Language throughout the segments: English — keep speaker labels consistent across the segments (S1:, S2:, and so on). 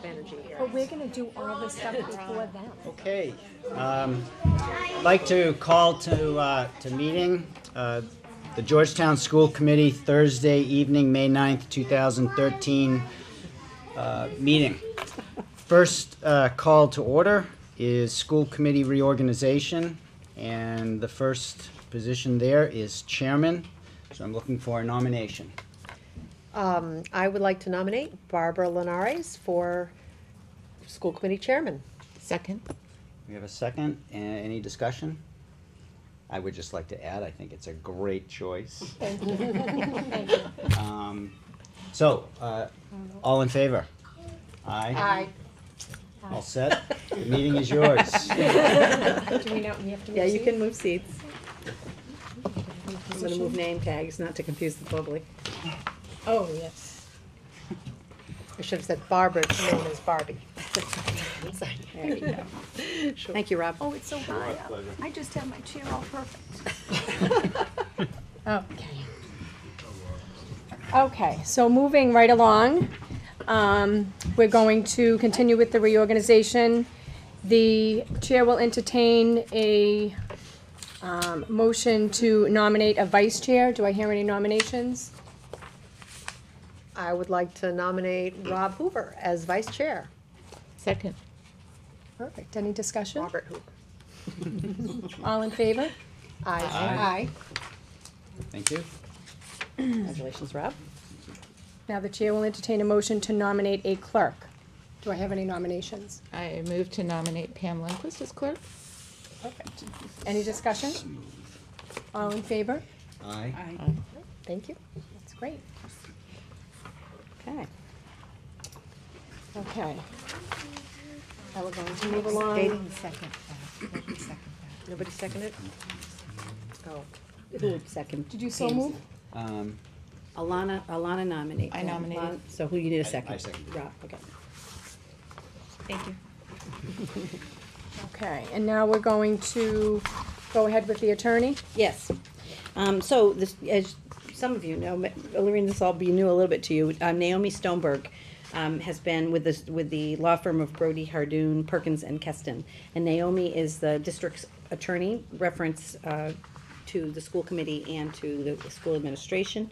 S1: of energy here.
S2: But we're gonna do all this stuff before then.
S3: Okay, I'd like to call to meeting the Georgetown School Committee Thursday evening, May 9th, 2013 meeting. First call to order is school committee reorganization, and the first position there is chairman, so I'm looking for a nomination.
S1: I would like to nominate Barbara Linares for school committee chairman.
S4: Second.
S3: We have a second, and any discussion? I would just like to add, I think it's a great choice.
S2: Thank you. Thank you.
S3: So, all in favor? Aye.
S1: Aye.
S3: All set? The meeting is yours.
S2: Do we know, we have to move
S5: Yeah, you
S2: seats?
S5: can move seats. I'm gonna move name tags, not to confuse the public.
S2: Oh, yes.
S1: I should have said Barbara's name is Barbie.
S5: There you go. Thank you, Rob.
S2: Oh, it's so high up. I just have my chair all perfect. Okay. Okay, so moving right along, we're going to continue with the reorganization. The chair will entertain a motion to nominate a vice chair. Do I hear any nominations?
S1: I would like to nominate Rob Hoover as vice chair.
S4: Second.
S2: Perfect. Any discussion?
S1: Robert Hoover.
S2: All in favor?
S1: Aye.
S2: Aye.
S3: Thank you.
S5: Congratulations, Rob.
S2: Now the chair will entertain a motion to nominate a clerk. Do I have any nominations?
S4: I move to nominate Pam Lindquist as clerk.
S2: Perfect. Any discussion? All in favor?
S3: Aye.
S2: Thank you. That's great.
S5: Okay.
S2: Okay. Now we're going to move along.
S1: Nobody seconded? Oh.
S5: Who would second?
S2: Did you so
S5: Pam's?
S2: move?
S5: Alana nominate.
S4: I nominated.
S5: Alana- So who you need a second?
S3: I seconded.
S5: Rob, okay.
S4: Thank you.
S2: Okay, and now we're going to go ahead with the attorney.
S5: Yes. So this, as some of you know, Lorraine, this all be new a little bit to you. Naomi Stoneberg has been with the law firm of Brody, Hardoon, Perkins, and Keston. And Naomi is the district's attorney, reference to the school committee and to the school administration.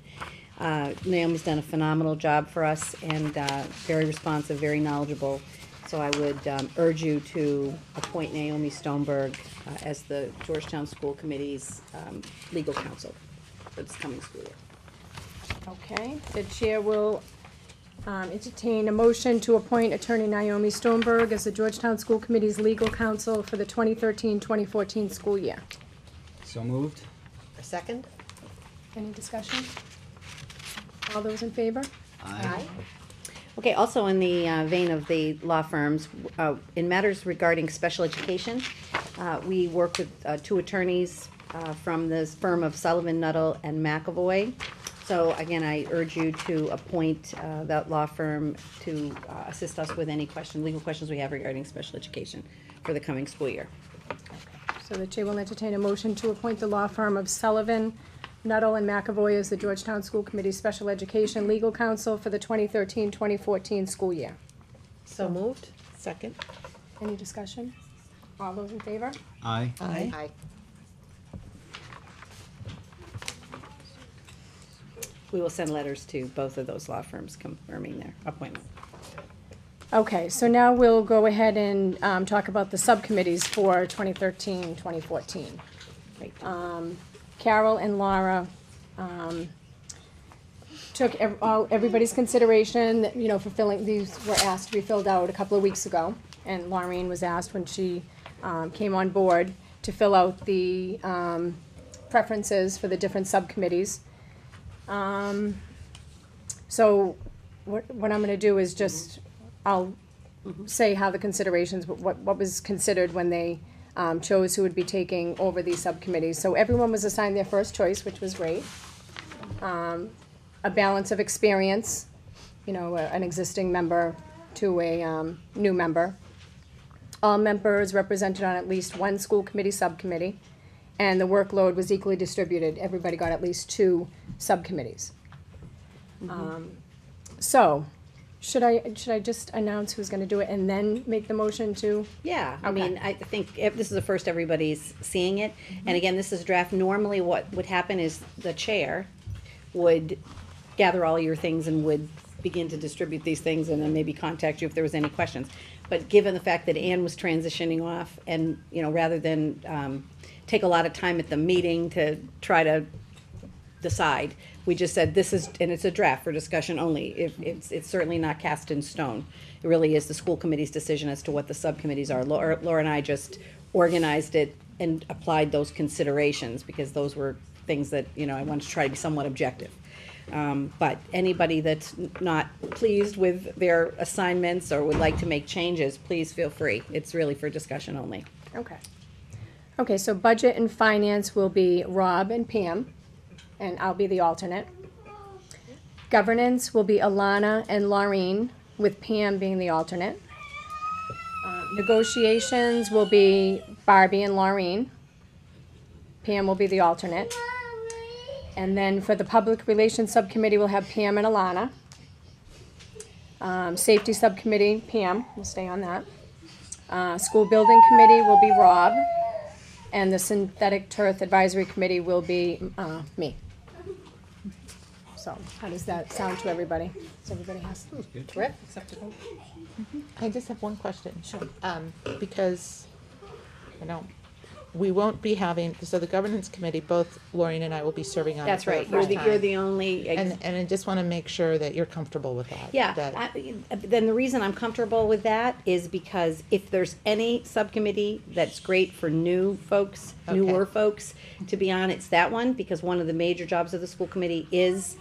S5: Naomi's done a phenomenal job for us and very responsive, very knowledgeable. So I would urge you to appoint Naomi Stoneberg as the Georgetown School Committee's legal counsel for this coming school year.
S2: Okay, the chair will entertain a motion to appoint Attorney Naomi Stoneberg as the Georgetown School Committee's legal counsel for the 2013-2014 school year.
S3: So moved?
S1: A second?
S2: Any discussion? All those in favor?
S3: Aye.
S5: Okay, also in the vein of the law firms, in matters regarding special education, we work with two attorneys from this firm of Sullivan, Nuttall, and McAvoy. So again, I urge you to appoint that law firm to assist us with any legal questions we have regarding special education for the coming school year.
S2: So the chair will entertain a motion to appoint the law firm of Sullivan, Nuttall, and McAvoy as the Georgetown School Committee Special Education Legal Counsel for the 2013-2014 school year.
S1: So moved?
S4: Second.
S2: Any discussion? All those in favor?
S3: Aye.
S1: Aye.
S5: We will send letters to both of those law firms confirming their appointment.
S2: Okay, so now we'll go ahead and talk about the subcommittees for 2013-2014.
S5: Great.
S2: Carol and Laura took everybody's consideration, that, you know, for filling, these were asked to be filled out a couple of weeks ago. And Laureen was asked when she came on board to fill out the preferences for the different subcommittees. So what I'm gonna do is just, I'll say how the considerations, what was considered when they chose who would be taking over these subcommittees. So everyone was assigned their first choice, which was great. A balance of experience, you know, an existing member to a new member. All members represented on at least one school committee subcommittee, and the workload was equally distributed. Everybody got at least two subcommittees. So, Should I just announce who's gonna do it and then make the motion to?
S5: Yeah, I
S2: Okay.
S5: mean, I think this is the first everybody's seeing it. And again, this is draft. Normally what would happen is the chair would gather all your things and would begin to distribute these things and then maybe contact you if there was any questions. But given the fact that Ann was transitioning off and, you know, rather than take a lot of time at the meeting to try to decide, we just said this is, and it's a draft for discussion only. It's certainly not cast in stone. It really is the school committee's decision as to what the subcommittees are. Laura and I just organized it and applied those considerations because those were things that, you know, I wanted to try to be somewhat objective. But anybody that's not pleased with their assignments or would like to make changes, please feel free. It's really for discussion only.
S2: Okay. Okay, so budget and finance will be Rob and Pam, and I'll be the alternate. Governance will be Alana and Laureen, with Pam being the alternate. Negotiations will be Barbie and Laureen. Pam will be the alternate. And then for the Public Relations Subcommittee, we'll have Pam and Alana. Safety Subcommittee, Pam, will stay on that. School Building Committee will be Rob. And the Synthetic Turf Advisory Committee will be me. So, how does that sound to everybody? Does everybody has?
S1: Terrific.
S2: Acceptable?
S4: I just have one question. Sure. Because, you know, we won't be having, so the governance committee, both Maureen and I will be serving on it
S5: That's
S4: for the
S5: right. You're
S4: first
S5: the,
S4: time.
S5: you're the only.
S4: And I just want to make sure that you're comfortable with that.
S5: Yeah,
S4: that-
S5: then the reason I'm comfortable with that is because if there's any subcommittee that's great for new folks, newer folks to be on, it's that one, because one of the major jobs of the school committee is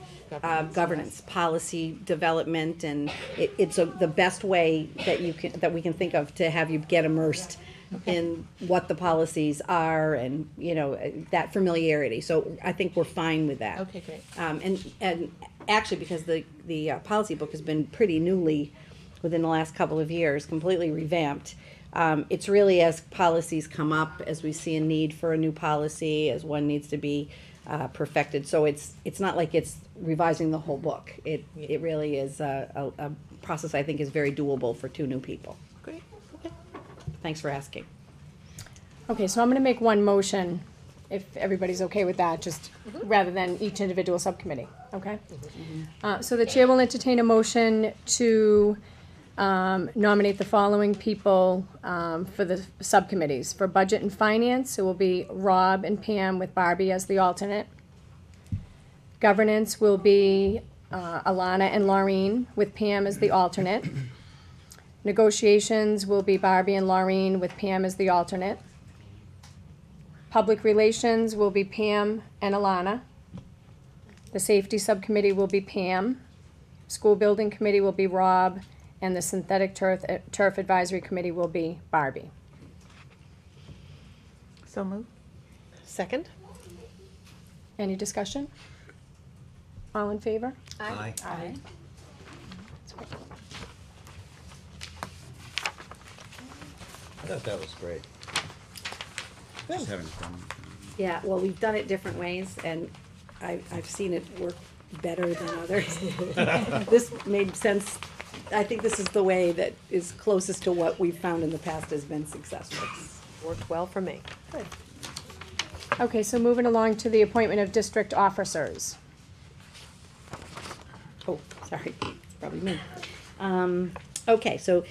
S5: governance, policy development, and it's the best way that we can think of to have you get immersed in what the policies are and, you know, that familiarity. So I think we're fine with that.
S4: Okay, great.
S5: And actually, because the policy book has been pretty newly, within the last couple of years, completely revamped. It's really as policies come up, as we see a need for a new policy, as one needs to be perfected. So it's not like it's revising the whole book. It really is a process I think is very doable for two new people.
S4: Great, okay.
S5: Thanks for asking.
S2: Okay, so I'm gonna make one motion, if everybody's okay with that, just rather than each individual subcommittee, okay? So the chair will entertain a motion to nominate the following people for the subcommittees. For budget and finance, it will be Rob and Pam with Barbie as the alternate. Governance will be Alana and Laureen with Pam as the alternate. Negotiations will be Barbie and Laureen with Pam as the alternate. Public relations will be Pam and Alana. The safety subcommittee will be Pam. School building committee will be Rob. And the synthetic turf advisory committee will be Barbie.
S4: So move.
S1: Second?
S2: Any discussion? All in favor?
S3: Aye.
S2: Aye.
S6: I thought that was great. Just having fun.
S5: Yeah, well, we've done it different ways, and I've seen it work better than others. This made sense. I think this is the way that is closest to what we've found in the past has been successful.
S1: Worked well for me.
S2: Okay, so moving along to the appointment of district officers.
S5: Oh, sorry, it's probably me. Okay, so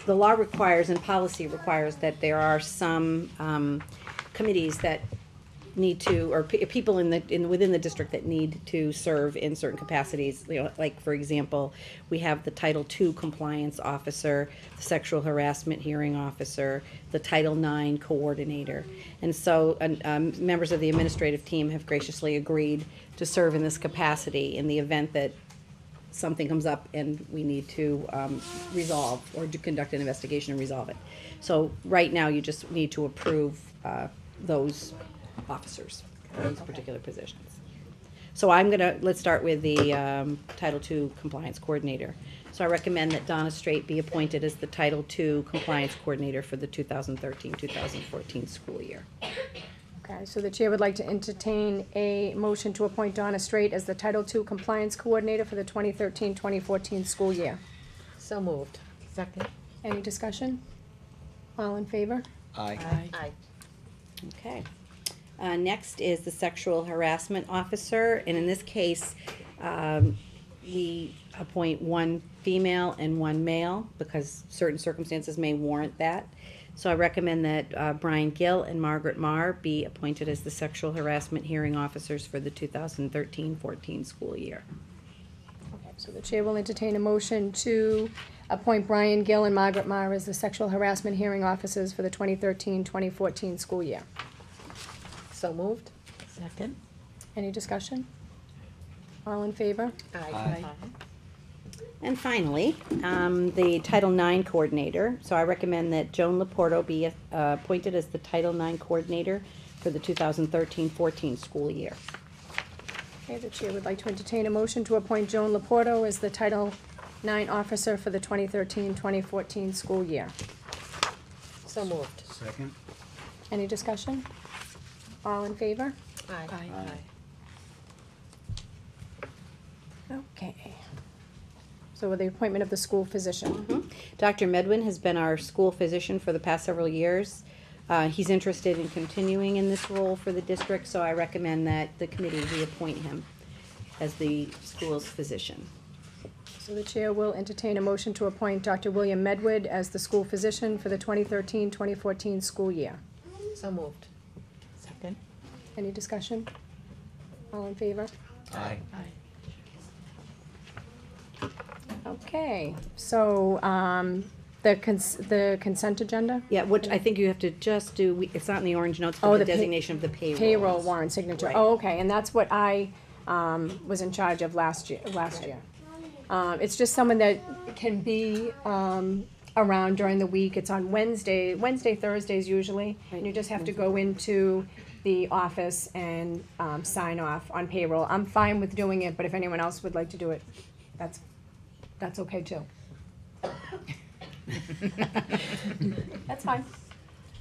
S5: the law requires and policy requires that there are some committees that need to, or people within the district that need to serve in certain capacities. You know, like, for example, we have the Title II compliance officer, the sexual harassment hearing officer, the Title IX coordinator. And so members of the administrative team have graciously agreed to serve in this capacity in the event that something comes up and we need to resolve or to conduct an investigation and resolve it. So right now, you just need to approve those officers, those particular positions. So let's start with the Title II Compliance Coordinator. So I recommend that Donna Straight be appointed as the Title II Compliance Coordinator for the 2013-2014 school year.
S2: Okay, so the chair would like to entertain a motion to appoint Donna Straight as the Title II Compliance Coordinator for the 2013-2014 school year.
S1: So moved.
S4: Second.
S2: Any discussion? All in favor?
S6: Aye.
S1: Aye.
S5: Okay. Next is the sexual harassment officer, and in this case, we appoint one female and one male because certain circumstances may warrant that. So I recommend that Brian Gill and Margaret Marr be appointed as the sexual harassment hearing officers for the 2013-14 school year.
S2: Okay, so the chair will entertain a motion to appoint Brian Gill and Margaret Marr as the sexual harassment hearing officers for the 2013-2014 school year.
S1: So moved.
S4: Second.
S2: Any discussion? All in favor?
S6: Aye.
S5: And finally, the Title IX coordinator. So I recommend that Joan Laporto be appointed as the Title IX coordinator for the 2013-14 school year.
S2: Okay, the chair would like to entertain a motion to appoint Joan Laporto as the Title IX officer for the 2013-2014 school year.
S1: So moved.
S3: Second?
S2: Any discussion? All in favor?
S1: Aye.
S2: Okay. So with the appointment of the school physician.
S5: Dr. Medwin has been our school physician for the past several years. He's interested in continuing in this role for the district, so I recommend that the committee reappoint him as the school's physician.
S2: So the chair will entertain a motion to appoint Dr. William Medwood as the school physician for the 2013-2014 school year.
S1: So moved.
S4: Second.
S2: Any discussion? All in favor?
S6: Aye.
S2: Okay, so, the consent agenda?
S5: Yeah, which I think you have to just do, it's not in the orange notes,
S2: Oh,
S5: but the
S2: the pay-
S5: designation of the payroll.
S2: Payroll warrant signature.
S5: Right.
S2: Oh, okay, and that's what I, was in charge of last year. It's just someone that can be, around during the week. It's on Wednesday, Thursdays usually. And you just have to go into the office and, sign off on payroll. I'm fine with doing it, but if anyone else would like to do it, that's okay too. That's fine.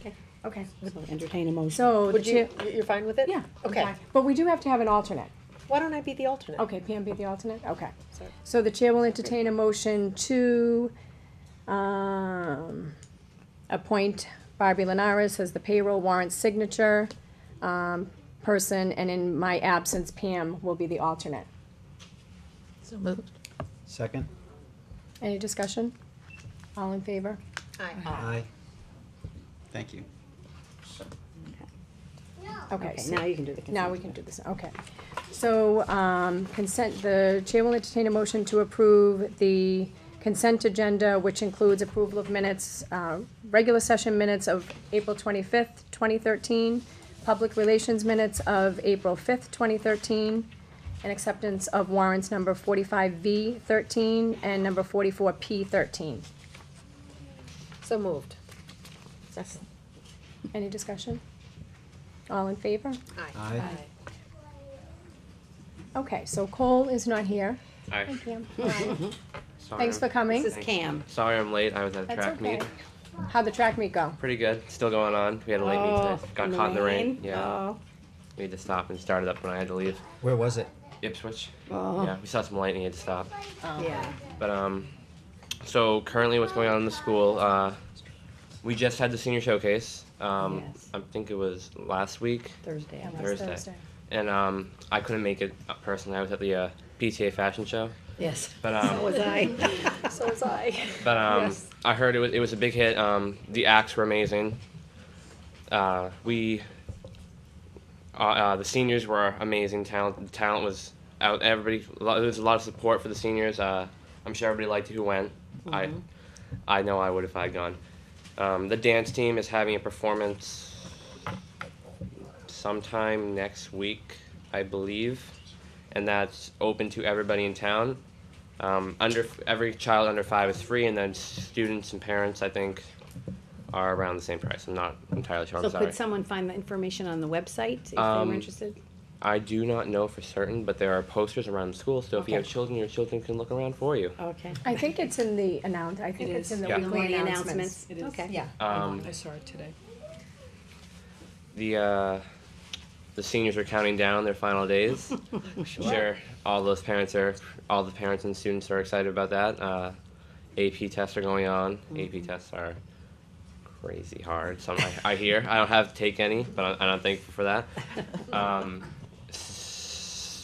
S5: Okay.
S2: Okay.
S5: So entertain a motion.
S2: So the
S1: Would you,
S2: chair,
S1: you're fine with it?
S2: yeah. I'm
S1: Okay.
S2: fine. But we do have to have an alternate.
S1: Why don't I be the alternate?
S2: Okay, Pam be the alternate? Okay.
S1: Sorry.
S2: So the chair will entertain a motion to, appoint Barbie Lenaris as the payroll warrant signature, person, and in my absence, Pam will be the alternate.
S4: So moved.
S3: Second?
S2: Any discussion? All in favor?
S1: Aye.
S3: Aye. Thank you.
S2: Okay,
S5: Okay,
S2: so
S5: now you can do the consent.
S2: now we can do this, okay. So, consent, the chair will entertain a motion to approve the consent agenda, which includes approval of minutes, regular session minutes of April 25th, 2013, public relations minutes of April 5th, 2013, and acceptance of warrants number 45V13 and number 44P13.
S1: So moved.
S4: Second.
S2: Any discussion? All in favor?
S3: Aye.
S2: Okay, so Cole is not here.
S7: Hi.
S2: Hi, Pam.
S7: Sorry,
S2: Thanks for coming.
S5: This is Cam.
S7: Sorry I'm late. I was at a
S2: That's
S7: track
S2: okay.
S7: meet.
S2: How'd the track meet go?
S7: Pretty good. Still going on. We had a late meet
S5: Oh,
S7: today. Got caught in the rain. Yeah.
S5: Oh,
S7: We had to stop and started up when I had to leave.
S3: Where was it?
S7: Ipswich.
S5: oh,
S7: Yeah, we saw some lightning, had to stop.
S5: yeah.
S7: But so currently what's going on in the school, we just had the senior showcase.
S5: Yes.
S7: I think it was last week.
S5: Thursday. I
S2: Last
S5: think.
S7: Thursday. And I couldn't make it personally. I was at the PTA fashion show.
S5: Yes.
S7: But
S5: So was I.
S1: So was I.
S7: But
S1: Yes.
S7: I heard it was a big hit. The acts were amazing. The seniors were amazing. The talent was out. Everybody, there was a lot of support for the seniors. I'm sure everybody liked who went. I know I would if I'd gone. The dance team is having a performance sometime next week, I believe, and that's open to everybody in town. Every child under 5 is free, and then students and parents, I think, are around the same price. I'm not entirely sure.
S5: So
S7: I'm sorry.
S5: could someone find the information on the website if they were interested?
S7: I do not know for certain, but there are posters around the school. So if you
S5: Okay.
S7: have children, your children can look around for you.
S5: Okay.
S2: I think it's in the I think
S8: It
S2: it's
S8: is.
S2: in the
S7: Yeah.
S5: In the
S2: weekly
S5: morning
S2: announcements.
S8: It is.
S5: Okay.
S2: Yeah.
S7: Um,
S8: I saw it today.
S7: The the seniors are counting down their final days. Sure, all the parents and students are excited about that. AP tests are going on. AP tests are crazy hard. Some I hear. I don't have to take any, but I'm thankful for that.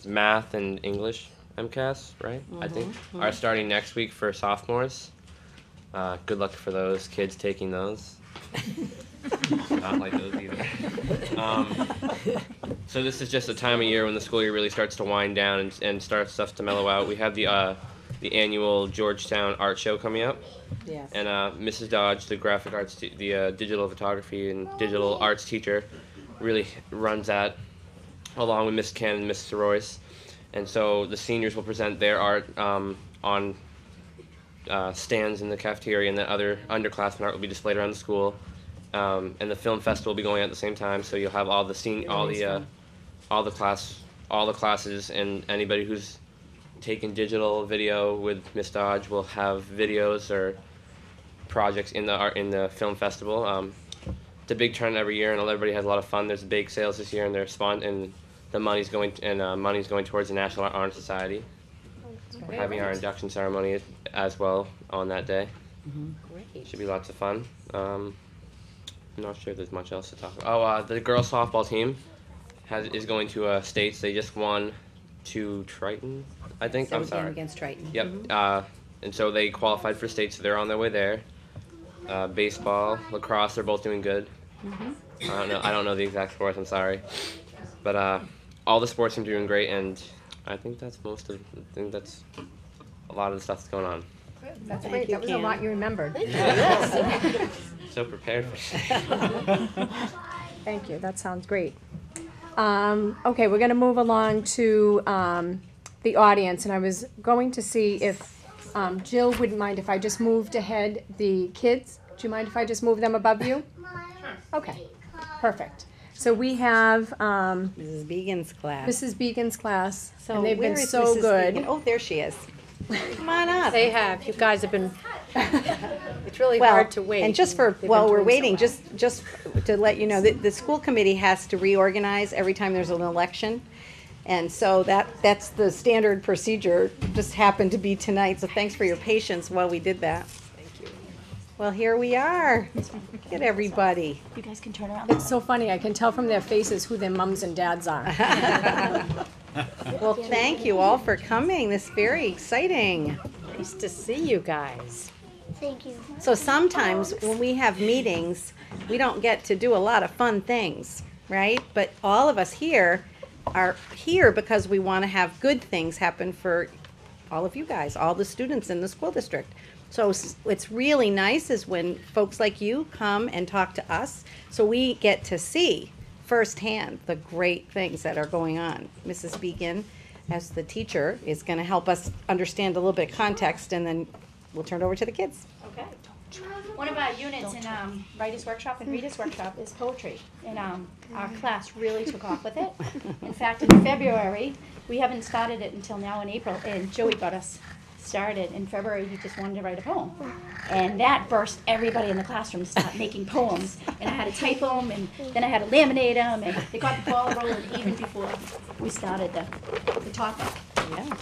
S7: Math and English MCAS, right? I think are starting next week for sophomores. Good luck for those kids taking those. Not like those either. So this is just a time of year when the school year really starts to wind down and starts stuff to mellow out. We have the annual Georgetown art show coming up.
S1: Yes.
S7: And Mrs. Dodge, the graphic arts, the digital photography and digital arts teacher, really runs that along with Miss Ken and Mrs. Royce. And so the seniors will present their art on stands in the cafeteria, and the other underclassmen art will be displayed around the school. And the film festival will be going on at the same time, so you'll have all the classes, and anybody who's taken digital video with Miss Dodge will have videos or projects in the film festival. It's a big turn every year, and everybody has a lot of fun. There's bake sales this year, and the money's going towards the National Honor Society. We're having our induction ceremony as well on that day.
S1: Great.
S7: Should be lots of fun. I'm not sure if there's much else to talk about. Oh, the girls softball team is going to states. They just won to Triton, I think. I'm sorry.
S1: Against Triton.
S7: Yep. And so they qualified for states, so they're on their way there. Baseball, lacrosse, they're both doing good. I don't know the exact sports. I'm sorry, but all the sports teams are doing great, and I think that's a lot of the stuff that's going on.
S2: That's great. That was a lot you remembered.
S7: So prepared for
S2: Thank you. That sounds great. Okay, we're going to move along to the audience, and I was going to see if Jill wouldn't mind if I just moved ahead the kids. Do you mind if I just move them above you? Okay, perfect. So we have
S5: Mrs. Began's class.
S2: Mrs. Began's class,
S5: So
S2: and they've
S5: where
S2: been
S5: is
S2: so
S5: Mrs.
S2: good.
S5: Began? Oh, there she is. Come on up.
S1: They have. You guys have been. It's really
S5: Well,
S1: hard to wait.
S5: and just for,
S1: They've
S5: while
S1: been
S5: we're
S1: doing so
S5: waiting, just to let you know, the school committee has to reorganize every time there's an election. And so that's the standard procedure, just happened to be tonight, so thanks for your patience while we did that. Thank you. Well, here we are. Look at everybody.
S8: You guys can turn around.
S2: It's so funny. I can tell from their faces who their mums and dads are.
S5: Well, thank you all for coming. This is very exciting.
S1: Nice to see you guys.
S8: Thank you.
S5: So sometimes when we have meetings, we don't get to do a lot of fun things, right? But all of us here are here because we want to have good things happen for all of you guys, all the students in the school district. So it's really nice is when folks like you come and talk to us, so we get to see firsthand the great things that are going on. Mrs. Began, as the teacher, is going to help us understand a little bit of context, and then we'll turn it over to the kids.
S8: Okay. One of our units in Writer's Workshop and Reader's Workshop is poetry, and our class really took off with it. In fact, in February, we haven't started it until now in April, and Joey got us started. In February, he just wanted to write a poem, and that burst everybody in the classroom to start making poems. And I had to type them, and then I had to laminate them, and they got the ball rolling even before we started the topic.
S5: Yeah.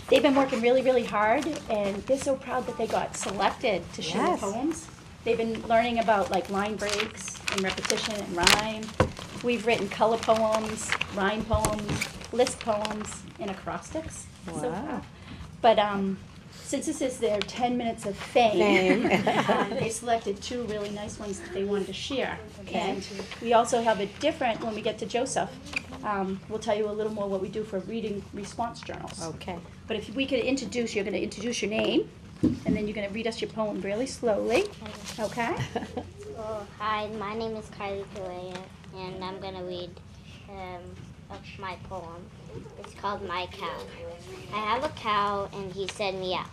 S8: They've been working really, really hard, and they're so proud that they got selected to share
S5: Yes.
S8: the poems. They've been learning about like line breaks and repetition and rhyme. We've written color poems, rhyme poems, list poems, and acrostics so
S5: Wow.
S8: far. But since this is their 10 minutes of fame, they selected two really nice ones that they wanted to share.
S5: Okay.
S8: And we also have a different, when we get to Joseph, we'll tell you a little more what we do for reading response journals.
S5: Okay.
S8: But if we could introduce, you're going to introduce your name, and then you're going to read us your poem really slowly, okay?
S9: Hi, my name is Kylie Pelea, and I'm going to read my poem. It's called My Cow. I have a cow, and he said meow.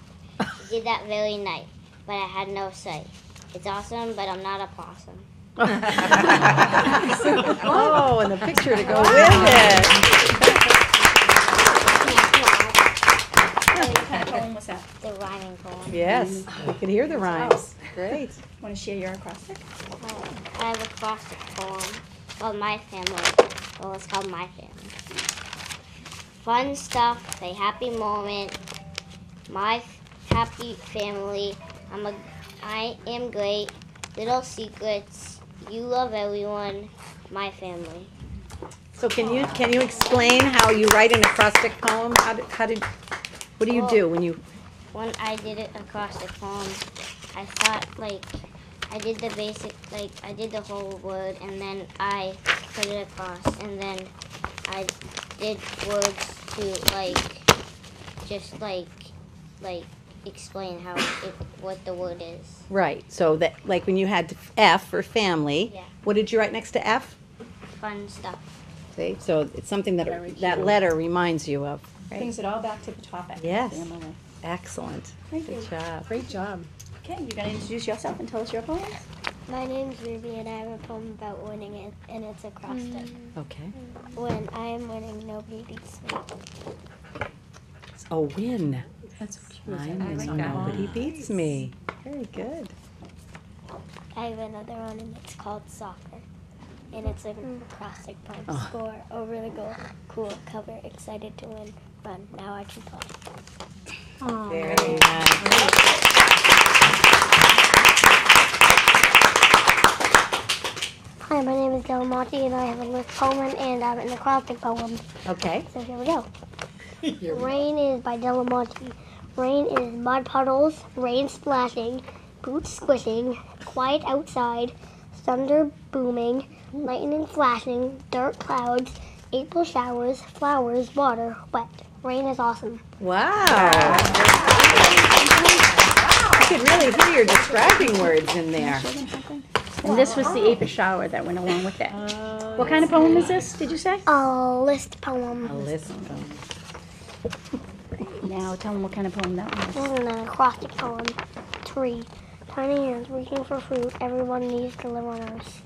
S9: He did that very night, but I had no say. It's awesome, but I'm not a possum.
S5: Oh, and the picture to go with it.
S8: What kind of poem was that?
S9: The rhyming poem.
S5: Yes, we could hear the rhymes. Great.
S8: Want to share your acrostic?
S9: I have a acrostic poem. called My Family. Well, it's called My Family. Fun stuff, a happy moment, my happy family. I am great. Little secrets. You love everyone. My family.
S1: So can you explain how you write an acrostic poem? What do you do when you?
S9: When I did it acrostic poem, I thought I did the basic, I did the whole word and then I put it across and then I did words to just explain what the word is.
S1: Right, so that, like when you had F for family,
S9: Yeah.
S1: what did you write next to F?
S9: Fun stuff.
S1: See, so it's something that,
S2: Very
S1: that
S2: cute.
S1: letter reminds you of.
S2: Brings it all back to the topic.
S1: Yes.
S2: Family.
S1: Excellent.
S8: Thank
S1: Good
S8: you.
S1: job.
S2: Great job.
S8: Okay, you're gonna introduce yourself and tell us your poem?
S9: My name's Ruby and I have a poem about winning it and it's acrostic.
S1: Okay.
S9: When I am winning, nobody beats me.
S1: A win.
S2: That's so cute.
S1: I know nobody beats me. Very good.
S9: I have another one and it's called Soccer. And it's an acrostic poem.
S1: Oh.
S9: Score, over the goal, cool, cover, excited to win, run, now I can play.
S1: Very nice.
S9: Hi, my name is Del Monte and I have a list poem and an acrostic poem.
S1: Okay.
S9: So here we go. Rain is by Delamonte. Rain is mud puddles, rain splashing, boots squishing, quiet outside, thunder booming, lightning flashing, dark clouds, April showers, flowers, water, wet. Rain is awesome.
S1: Wow. You can really hear your describing words in there.
S8: And this was the April shower that went along with it. What kind of poem is this, did you say?
S9: A list poem.
S1: A list of them.
S8: Now tell them what kind of poem that was.
S9: This is an acrostic poem. Tree. Tiny hands reaching for fruit. Everyone needs to live on Earth.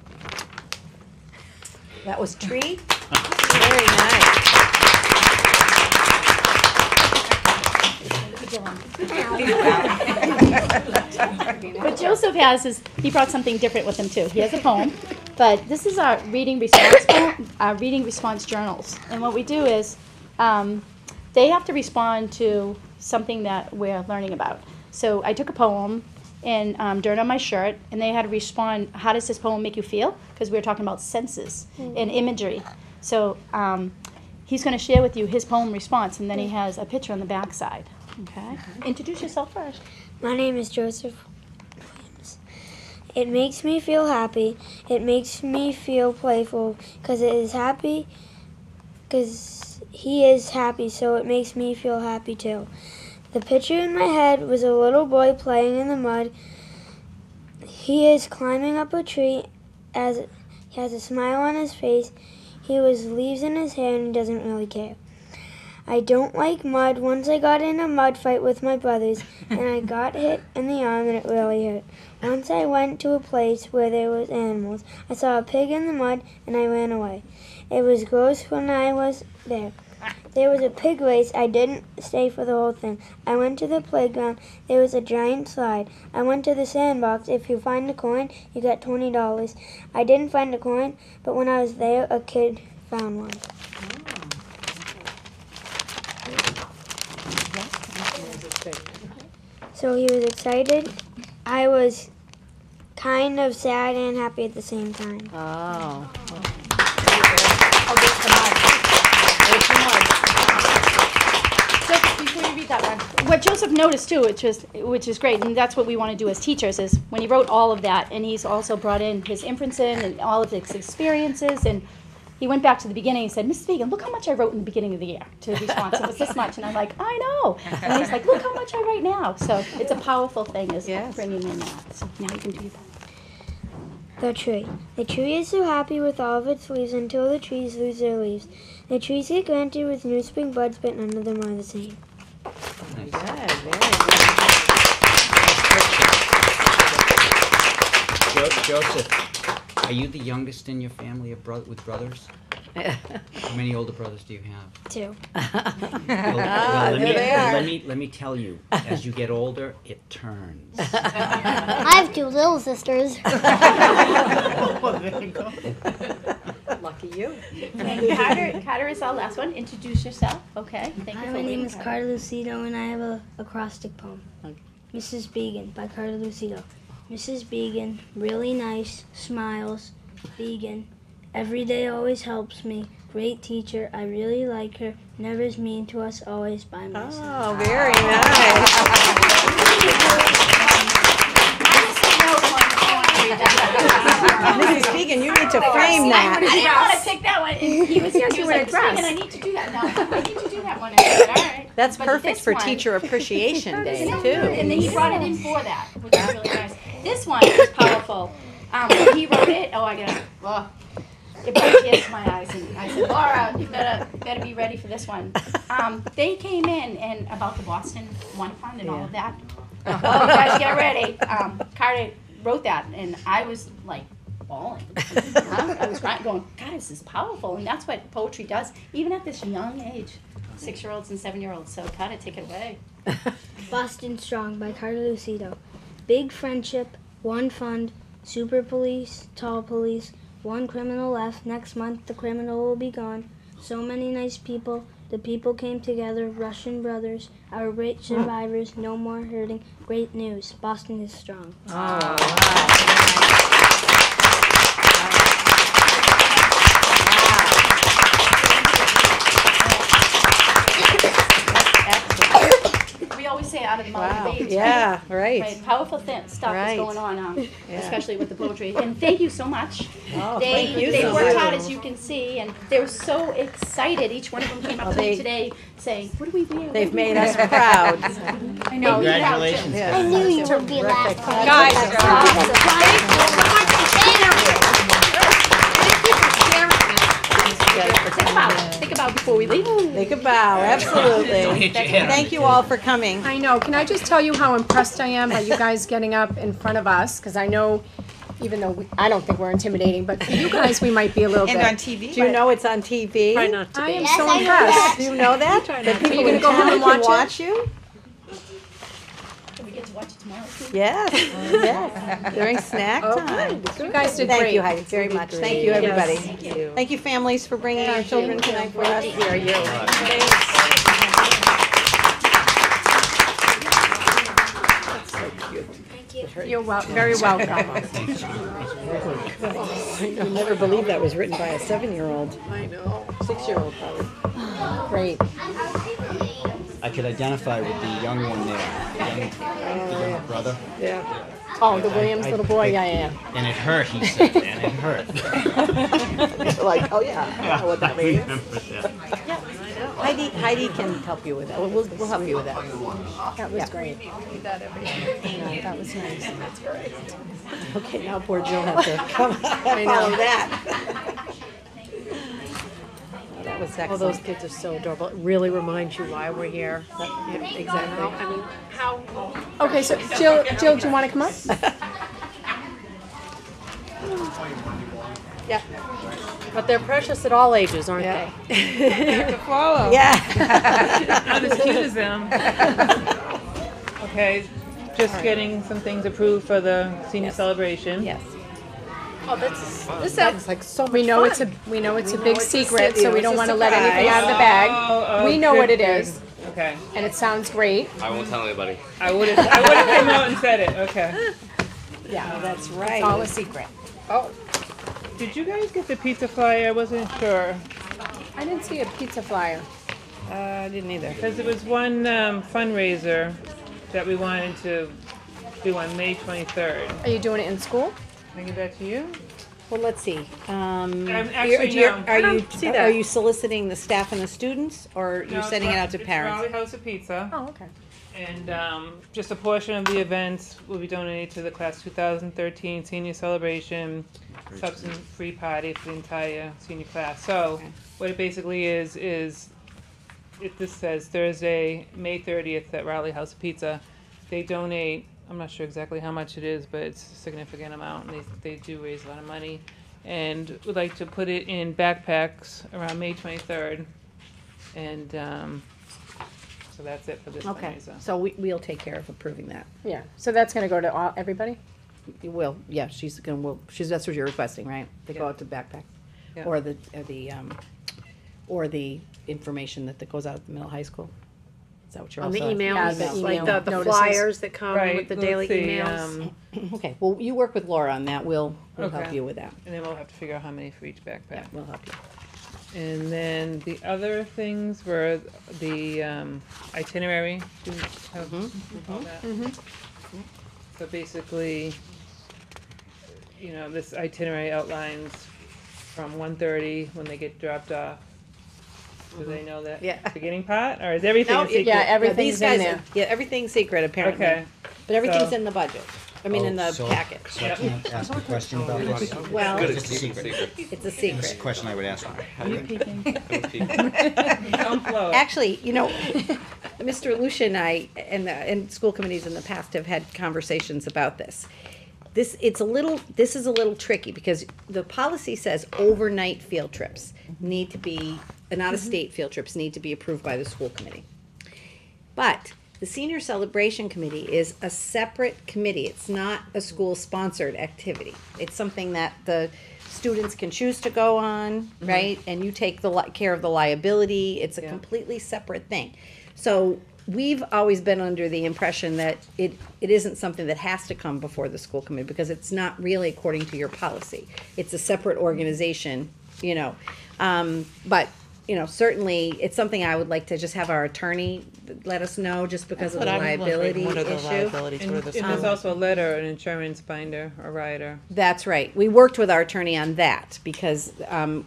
S1: That was tree? Very nice.
S8: What Joseph has is, he brought something different with him too. He has a poem, but this is our reading response poem, our reading response journals. And what we do is, they have to respond to something that we're learning about. So I took a poem and dirt on my shirt, and they had to respond, how does this poem make you feel? Because we were talking about senses and imagery. So he's going to share with you his poem response, and then he has a picture on the back side. Okay? Introduce yourself first.
S9: My name is Joseph Williams. It makes me feel happy. It makes me feel playful because it is happy. Because he is happy, so it makes me feel happy too. The picture in my head was a little boy playing in the mud. He is climbing up a tree as he has a smile on his face. He has leaves in his hair and he doesn't really care. I don't like mud. Once I got in a mud fight with my brothers and I got hit in the arm and it really hurt. Once I went to a place where there was animals. I saw a pig in the mud and I ran away. It was gross when I was there. There was a pig race. I didn't stay for the whole thing. I went to the playground. There was a giant slide. I went to the sandbox. If you find a coin, you get $20. I didn't find a coin, but when I was there, a kid found one. So he was excited. I was kind of sad and happy at the same time.
S1: Oh.
S8: Just before you read that one, what Joseph noticed too, which is great, and that's what we want to do as teachers, is when he wrote all of that, and he's also brought in his inference in and all of his experiences, and he went back to the beginning and said, Mrs. Vegan, look how much I wrote in the beginning of the year to the response. It was this much, and I'm like, I know. And he's like, look how much I write now. So it's a powerful thing, is
S1: Yes.
S8: bringing in that. So now you can do that.
S9: The tree. The tree is so happy with all of its leaves until the trees lose their leaves. The trees get granted with new spring buds, but none of them are the same.
S1: Good, very good.
S3: Joseph, are you the youngest in your family of with brothers? How many older brothers do you have?
S9: 2.
S3: Well,
S1: there they are.
S3: let me tell you, as you get older, it turns.
S9: I have 2 little sisters.
S3: Well, there you go.
S1: Lucky you.
S8: And Carter is our last one. Introduce yourself, okay? Thank you
S10: Hi,
S8: for
S10: my name
S8: waiting,
S10: is Carter Lucido, and I have a acrostic poem.
S5: Okay.
S10: Mrs. Began by Carter Lucido. Mrs. Began, really nice, smiles, vegan. Every day always helps me. Great teacher, I really like her. Never's mean to us, always by my side.
S1: Oh, very nice. Mrs. Vegan, you need to frame that.
S8: I didn't want to pick that one. And he was
S2: Yes,
S8: he
S2: you
S8: was
S2: were
S8: like,
S2: dressed.
S8: "Megan, I need to do that now. I need to do that one." And I said, all right.
S1: That's
S8: But
S1: perfect
S8: this
S1: for
S8: one-
S1: Teacher Appreciation Day,
S8: And
S1: too.
S8: then he brought it in for that, which is really nice. This one is powerful. When he wrote it, it brought tears to my eyes, and I said, Laura, you better be ready for this one. They came in and about the Boston One Fund and all of that. Oh, you guys get ready. Carter wrote that, and I was like bawling. I was crying, going, God, this is powerful, and that's what poetry does, even at this young age. 6-year-olds and 7-year-olds. So, Carter, take it away.
S10: Boston Strong by Carter Lucido. Big friendship, one fund, super police, tall police, one criminal left. Next month the criminal will be gone. So many nice people. The people came together, Russian brothers, our great survivors, no more hurting. Great news, Boston is strong.
S8: We always say out of the mouth of babes,
S1: Yeah,
S8: right?
S1: right.
S8: Powerful stuff
S1: Right.
S8: is going on,
S1: Yeah.
S8: especially with the poetry. And thank you so much.
S1: Oh,
S8: They
S1: thank you
S8: they
S1: so
S8: worked
S1: much.
S8: hard, as you can see, and they were so excited. Each one of them came up to me today saying, "What do we wear?
S1: They've made us proud.
S2: I know.
S3: Congratulations.
S10: I knew you would be last.
S8: Think about before we leave.
S1: Take a bow, absolutely. Thank you all for coming.
S2: I know. Can I just tell you how impressed I am by you guys getting up in front of us? Because I know, even though I don't think we're intimidating, but for you guys, we might be a little bit.
S4: TV?
S1: Do you know it's on TV?
S11: Try not to
S2: I
S11: be.
S2: am
S9: Yes,
S2: so
S9: I know
S2: impressed.
S1: Do you know that? That people
S2: gonna
S1: in
S2: go home
S1: town
S2: and
S1: can
S2: watch it?
S1: watch you?
S8: Can we get to watch it tomorrow?
S1: Yes, yes, during snack time.
S2: You guys did
S1: Thank
S2: great.
S1: you, Heidi, very much. Thank you, everybody.
S8: Thank you.
S1: Thank you, families, for bringing your children tonight for us.
S2: You're very welcome.
S1: You'll never believe that was written by a 7-year-old.
S11: I know.
S1: 6-year-old, probably.
S2: Great.
S3: I could identify with the young one there, the young brother.
S1: Yeah.
S2: Oh, the Williams little boy, yeah.
S3: And it hurt, he said, man, it hurt.
S1: Like, oh yeah, I know what that means.
S3: Remember that.
S1: Heidi can help you with that. We'll help you with that.
S2: That was great. That was nice.
S1: Okay, now poor Jill has to come follow that. That was
S11: Oh,
S1: excellent.
S11: those kids are so adorable. It really reminds you why we're here.
S1: Exactly.
S11: I mean, how
S2: Okay, so Jill, do you want to come up?
S1: Yeah.
S11: but they're precious at all ages, aren't
S1: Yeah.
S11: they?
S4: To follow.
S1: Yeah.
S4: Not as cute as them. Okay, just getting some things approved for the senior celebration.
S1: Yes.
S11: Oh, this sounds like so much
S2: We know
S11: fun.
S2: we know it's a big
S1: it's a
S2: secret, so we
S1: it's
S2: don't
S1: a
S2: want to let anything
S1: surprise.
S2: out of the bag.
S4: Oh,
S2: We know
S4: good,
S2: what it
S4: good.
S2: is,
S4: Okay.
S2: and it sounds great.
S7: I won't tell anybody.
S4: I would have come out and said it. Okay.
S1: Yeah, that's
S2: It's all a
S1: right.
S2: secret.
S4: Did you guys get the pizza flyer? I wasn't sure.
S2: I didn't see a pizza flyer.
S1: I didn't either.
S4: Because it was one fundraiser that we wanted to do on May 23rd.
S2: Are you doing it in school?
S4: Can I give that to you?
S1: Well, let's see.
S4: Actually, no.
S1: Are you soliciting the staff and the students, or you're
S4: No,
S1: sending it out to
S4: it's
S1: parents?
S4: Raleigh House of Pizza.
S2: Oh, okay.
S4: And just a portion of the events will be donated to the class 2013 senior celebration, substance-free party for the entire senior class. So what it basically is this says Thursday, May 30th at Raleigh House of Pizza. They donate, I'm not sure exactly how much it is, but it's a significant amount, and they do raise a lot of money. And we'd like to put it in backpacks around May 23rd. And so that's it for this
S1: Okay,
S4: fundraiser.
S1: so we'll take care of approving that.
S2: Yeah, so that's gonna go to everybody?
S1: You will, yeah, that's what you're requesting, right? They go out to backpack.
S4: Yeah.
S5: or the information that goes out at the middle high school. Is that what you're
S1: On the
S5: also?
S2: Yeah,
S1: emails,
S2: the
S1: like
S2: email
S1: the
S2: notices.
S1: flyers that come
S4: Right,
S1: with the
S4: let's
S1: daily
S4: see,
S1: emails.
S5: Okay, well, you work with Laura on that, we'll help
S4: Okay.
S5: you with that.
S4: And then we'll have to figure out how many for each backpack.
S5: Yeah, we'll help you.
S4: And then the other things were the itinerary. Do you have all that? So basically, you know, this itinerary outlines from 1:30 when they get dropped off. Do they know that
S5: Yeah.
S4: beginning part, or is everything a secret?
S2: Yeah,
S5: No,
S2: everything's
S5: these
S2: in
S5: guys-
S2: there.
S5: Yeah, everything's secret apparently.
S4: Okay.
S5: But everything's
S4: So-
S5: in the budget, I mean, in the
S3: So-
S5: packet.
S3: So I can't ask a question about this?
S5: Well,
S7: Good,
S3: It's a secret.
S5: it's a
S3: It's a
S5: secret.
S3: question I would ask.
S4: Don't blow it.
S5: Actually, you know, Mr. Lucia and I, and school committees in the past have had conversations about this. This is a little tricky, because the policy says overnight field trips need to be, out-of-state field trips need to be approved by the school committee. But the senior celebration committee is a separate committee. It's not a school-sponsored activity. It's something that the students can choose to go on, right? And you take care of the liability. It's a
S4: Yeah.
S5: completely separate thing. So we've always been under the impression that it isn't something that has to come before the school committee, because it's not really according to your policy. It's a separate organization, you know. But, you know, certainly, it's something I would like to just have our attorney let us know, just because of the liability
S12: What are the
S5: issue.
S12: liabilities?
S4: And,
S12: What are the
S4: and there's also a letter, an insurance binder, a rider.
S5: That's right. We worked with our attorney on that, because I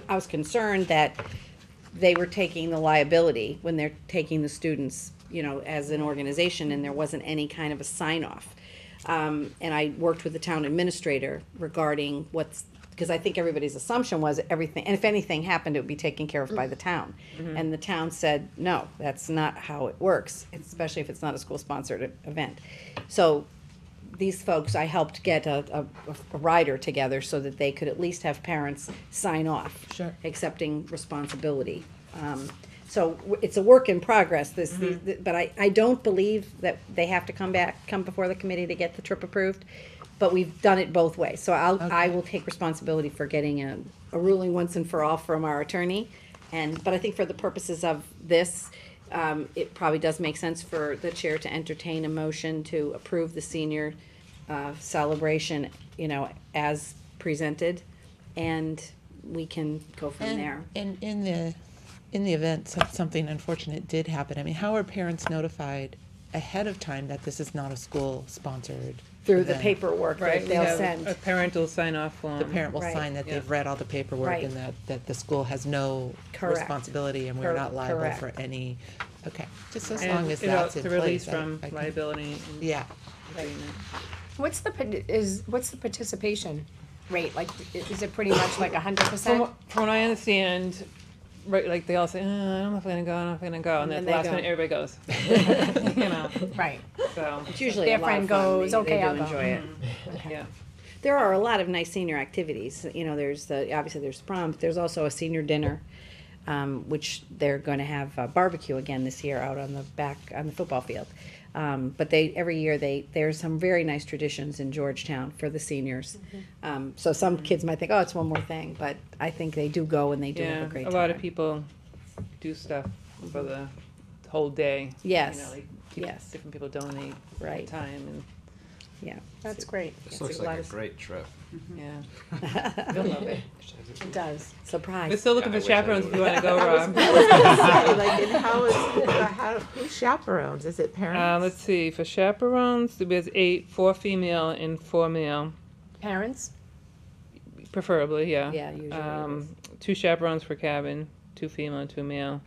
S5: was concerned that they were taking the liability when they're taking the students, you know, as an organization, and there wasn't any kind of a sign-off. And I worked with the town administrator regarding because I think everybody's assumption was everything, and if anything happened, it would be taken care of by the town. And the town said, no, that's not how it works, especially if it's not a school-sponsored event. So these folks, I helped get a rider together so that they could at least have parents sign off.
S12: Sure.
S5: Accepting responsibility. So it's a work in progress, but I don't believe that they have to come before the committee to get the trip approved. But we've done it both ways, so I will take responsibility for getting a ruling once and for all from our attorney. But I think for the purposes of this, it probably does make sense for the chair to entertain a motion to approve the senior celebration, you know, as presented, and we can go from there.
S12: And in the event something unfortunate did happen, I mean, how are parents notified ahead of time that this is not a school-sponsored
S5: Through the
S12: event?
S5: paperwork that
S4: We
S5: they'll
S4: have
S5: send.
S4: a parental sign-off form.
S12: The parent will
S5: Right.
S12: sign that
S4: Yeah.
S12: they've read all the paperwork
S5: Right.
S12: and that the school has no
S5: Correct.
S12: responsibility and we're not liable
S5: Correct.
S12: for any, okay, just as
S4: And
S12: long as
S4: it
S12: that's in
S4: to
S12: place.
S4: release
S12: I
S4: from
S12: can-
S4: liability. And
S12: Yeah,
S4: agreement.
S2: What's the participation rate? Like, is it pretty much like 100%?
S4: From what I understand, right, like they all say, I don't know if I'm gonna go, I don't know if I'm gonna go, and then
S5: And
S4: at the
S5: they
S4: last
S5: go.
S4: minute, everybody goes. You know,
S2: Right.
S4: so,
S5: It's usually
S2: Their
S5: a lot of
S2: friend
S5: fun.
S2: goes,
S5: They
S2: okay,
S5: do
S2: I'll go.
S5: enjoy it.
S4: yeah.
S5: There are a lot of nice senior activities. You know, obviously there's prom, but there's also a senior dinner, which they're going to have barbecue again this year out on the football field. But every year there's some very nice traditions in Georgetown for the seniors. So some kids might think, oh, it's one more thing, but I think they do go and they do have
S4: Yeah,
S5: a great
S4: a
S5: time.
S4: lot of people do stuff for the whole day.
S5: Yes.
S4: You know, like
S5: Yes.
S4: different people donate
S5: Right.
S4: time and,
S5: Yeah.
S2: That's great.
S6: This looks like a great trip.
S4: yeah. You'll love it.
S2: It does.
S5: Surprise.
S4: We're still looking for chaperones if you wanna go, Rob.
S12: like, and who chaperones? Is it parents?
S4: Let's see, for chaperones, there's 8, 4 female and 4 male,
S2: Parents?
S4: preferably, yeah.
S5: Yeah, usually it is.
S4: 2 chaperones per cabin, 2 female and 2 male.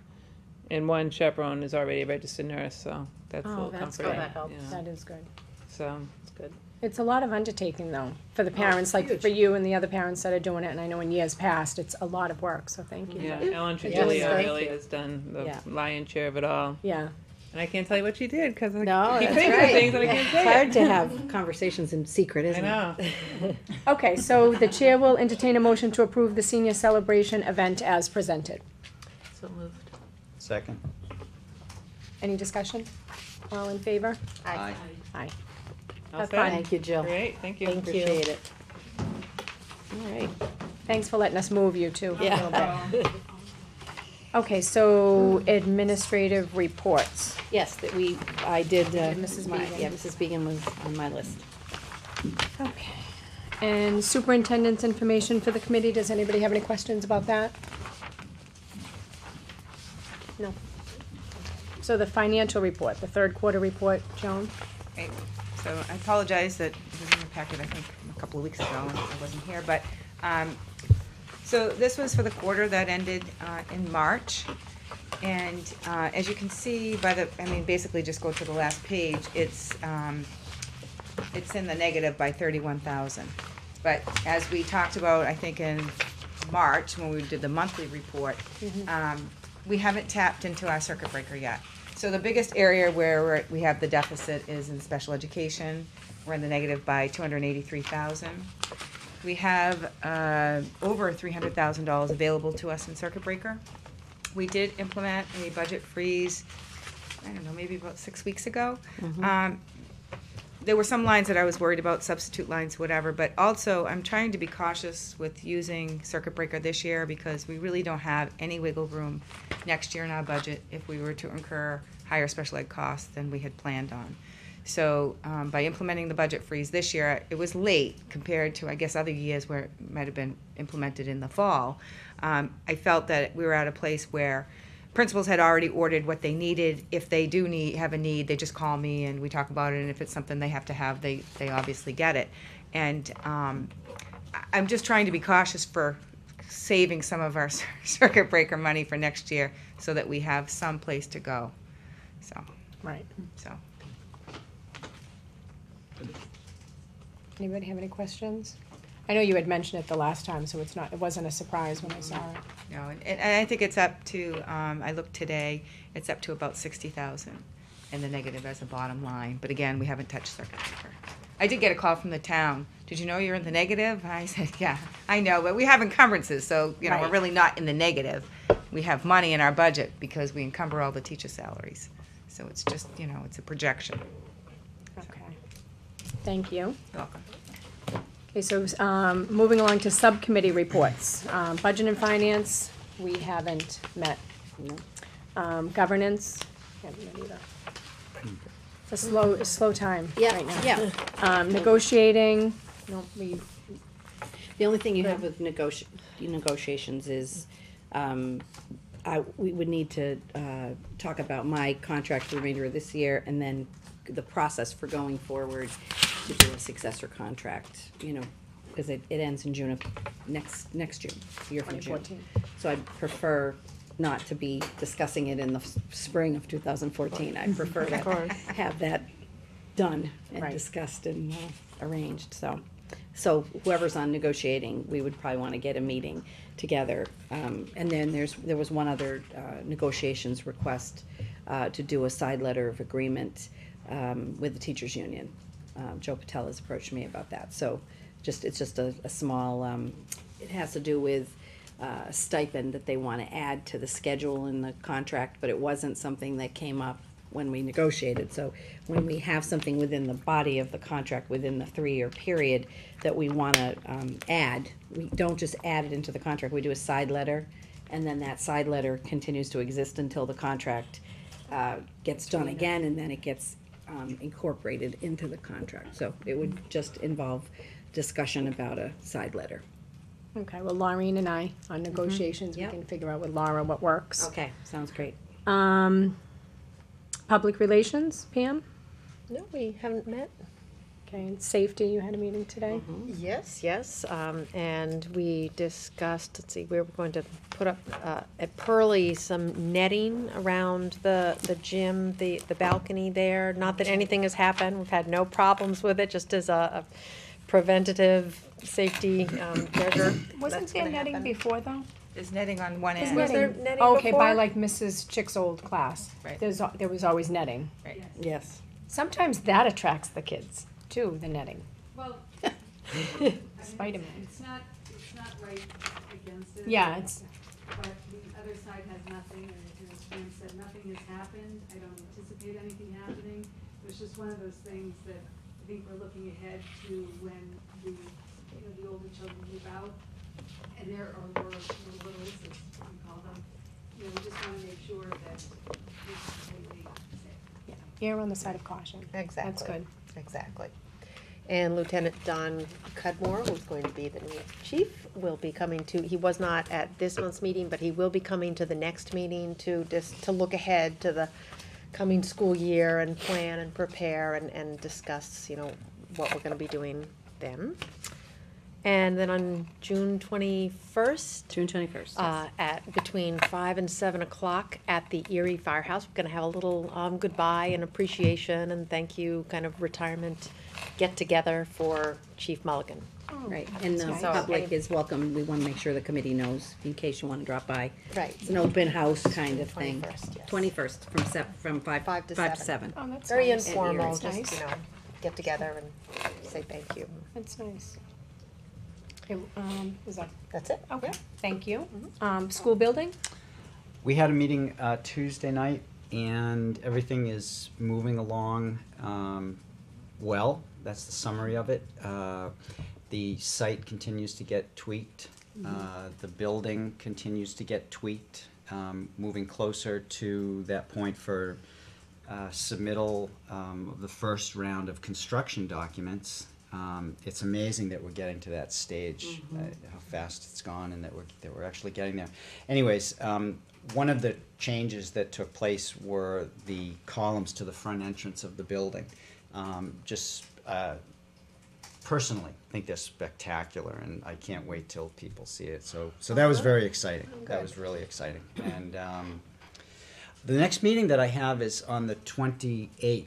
S4: And 1 chaperone is already a registered nurse, so that's a
S2: Oh,
S4: little
S2: that's
S4: comforting.
S2: good. That helps.
S4: Yeah.
S2: That is good.
S4: So, it's good.
S2: It's a lot of undertaking though, for the parents, like for you and the other parents that are doing it, and I know in years past, it's a lot of work, so thank you.
S4: Yeah, Ellen
S5: Yes,
S4: Trujillo
S5: thank
S4: really
S5: you.
S4: has done the
S5: Yeah.
S4: lion's share of it all.
S2: Yeah.
S4: And I can't tell you what she did, because I
S5: No,
S4: keep
S5: that's
S4: thinking of
S5: right.
S4: things and I can't
S5: It's
S4: say
S5: hard
S4: it.
S5: to have conversations in secret,
S4: I
S5: isn't it?
S4: know.
S2: Okay, so the chair will entertain a motion to approve the senior celebration event as presented.
S12: So moved.
S3: Second.
S2: Any discussion? All in favor?
S3: Aye.
S2: Aye.
S4: All
S2: Have
S4: set?
S2: fun.
S5: Thank you, Jill.
S4: Great, thank you.
S5: Appreciate it. All right.
S2: Thanks for letting us move you too.
S5: Yeah.
S2: A little bit. Okay, so administrative reports.
S5: Yes, I did,
S2: Mrs. Beegan.
S5: yeah, Mrs. Beegan was on my list.
S2: Okay. And superintendent's information for the committee, does anybody have any questions about that? No. So the financial report, the third quarter report, Joan?
S13: Right. So I apologize that it was in the packet, I think, a couple of weeks ago, and I wasn't here, but, so this was for the quarter that ended, in March. And, as you can see basically just go to the last page, it's in the negative by 31,000. But as we talked about, I think in March, when we did the monthly report, we haven't tapped into our circuit breaker yet. So the biggest area where we have the deficit is in special education. We're in the negative by 283,000. We have over $300,000 available to us in circuit breaker. We did implement a budget freeze, I don't know, maybe about 6 weeks ago. There were some lines that I was worried about, substitute lines, whatever, but also I'm trying to be cautious with using circuit breaker this year because we really don't have any wiggle room next year in our budget if we were to incur higher special ed costs than we had planned on. So by implementing the budget freeze this year, it was late compared to, I guess, other years where it might have been implemented in the fall. I felt that we were at a place where principals had already ordered what they needed. If they do have a need, they just call me and we talk about it, and if it's something they have to have, they obviously get it. And I'm just trying to be cautious for saving some of our circuit breaker money for next year so that we have some place to go. So,
S2: Right.
S13: so.
S2: Anybody have any questions? I know you had mentioned it the last time, so it wasn't a surprise when I saw it.
S13: No, and I think it's up to, I looked today, it's up to about 60,000 in the negative as a bottom line. But again, we haven't touched circuit breaker. I did get a call from the town. Did you know you're in the negative? I said, yeah, I know, but we have encumbrances, so, we're
S2: Right.
S13: really not in the negative. We have money in our budget because we encumber all the teacher salaries. So it's just, it's a projection.
S2: Okay. Thank you.
S13: You're welcome.
S2: Okay, so moving along to subcommittee reports. Budget and finance, we haven't met. Governance, haven't met either. It's a slow time right now.
S5: Yeah.
S2: Negotiating, no, we,
S5: The only thing you have with negotiations is, we would need to talk about my contract for the remainder of this year, and then the process for going forward to do a successor contract, because it ends in June of next June, year from June.
S2: 2014.
S5: So I'd prefer not to be discussing it in the spring of 2014. I prefer to have that done and
S2: Right.
S5: discussed and arranged, so whoever's on negotiating, we would probably want to get a meeting together. And then there was one other negotiations request to do a side letter of agreement with the teachers' union. Joe Patel has approached me about that. So it's just a small, it has to do with a stipend that they want to add to the schedule in the contract, but it wasn't something that came up when we negotiated. So when we have something within the body of the contract, within the 3-year period that we want to add, we don't just add it into the contract. We do a side letter, and then that side letter continues to exist until the contract gets done again, and then it gets incorporated into the contract. So it would just involve discussion about a side letter.
S2: okay, well, Laureen and I, on negotiations, we
S5: Yep.
S2: can figure out with Laura what works.
S5: Okay, sounds great.
S2: Public relations, Pam?
S1: No, we haven't met.
S2: Okay, and safety, you had a meeting today?
S1: Yes, and we discussed, let's see, we were going to put up at Pearlie some netting around the gym, the balcony there. Not that anything has happened, we've had no problems with it, just as a preventative safety measure.
S2: Wasn't
S1: That's
S2: there
S1: gonna
S2: netting
S1: happen.
S2: before, though?
S13: There's netting on one
S2: Is
S13: end.
S1: Was there
S2: netting?
S1: netting
S2: Okay, by
S1: before?
S2: like Mrs. Chick's old class.
S13: Right.
S2: There was always netting.
S13: Right.
S5: Yes.
S2: Sometimes that attracts the kids, too, the netting.
S14: Well,
S2: Spider-Man.
S14: it's not right against it.
S2: Yeah, it's,
S14: But the other side has nothing, and as Pam said, nothing has happened. I don't anticipate anything happening. It's just one of those things that I think we're looking ahead to when the older children move out. and there are more littles, as we call them. You know, we just wanna make sure that it's completely safe.
S2: Err on the side of caution.
S1: Exactly.
S2: That's good.
S1: Exactly. And Lieutenant Don Cudmore, who's going to be the new chief, will be coming to, he was not at this month's meeting, but he will be coming to the next meeting to look ahead to the coming school year and plan and prepare and discuss, you know, what we're gonna be doing then. And then on June 21st,
S5: June 21st.
S1: at between 5 and 7 o'clock at the Erie Firehouse, we're gonna have a little goodbye and appreciation and thank you kind of retirement get-together for Chief Mulligan.
S5: Right, and the
S1: nice.
S5: public is welcome. We wanna make sure the committee knows in case you wanna drop by.
S1: Right.
S5: It's an open house kind of thing.
S1: 21st, yes.
S5: 21st, from five
S1: to
S5: to
S1: 7.
S5: seven.
S2: Oh, that's
S1: Very
S2: nice.
S1: informal,
S2: That's
S1: just,
S2: nice.
S1: you know, get together and say thank you.
S2: That's nice. Okay, is that,
S1: That's it.
S2: okay, thank you. School building?
S3: We had a meeting Tuesday night, and everything is moving along well. That's the summary of it. The site continues to get tweaked. The building continues to get tweaked, moving closer to that point for submittal of the first round of construction documents. It's amazing that we're getting to that stage, how fast it's gone, and that we're actually getting there. Anyways, one of the changes that took place were the columns to the front entrance of the building. Personally, I think they're spectacular, and I can't wait till people see it. So that was very exciting. That was really exciting. And the next meeting that I have is on the 28th,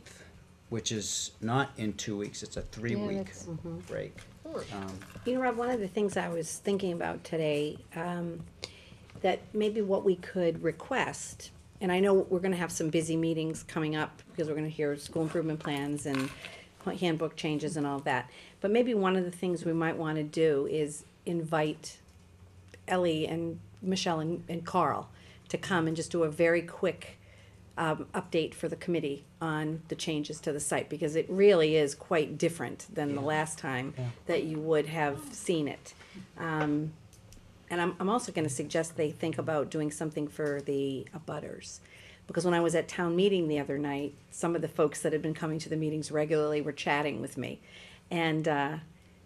S3: which is not in 2 weeks. It's a 3-week break.
S5: You know, Rob, one of the things I was thinking about today, that maybe what we could request, and I know we're gonna have some busy meetings coming up, because we're gonna hear school improvement plans and handbook changes and all of that, but maybe one of the things we might wanna do is invite Ellie and Michelle and Carl to come and just do a very quick update for the committee on the changes to the site, because it really is quite different than the last time that you would have seen it. And I'm also gonna suggest they think about doing something for the abutters. Because when I was at town meeting the other night, some of the folks that had been coming to the meetings regularly were chatting with me. And,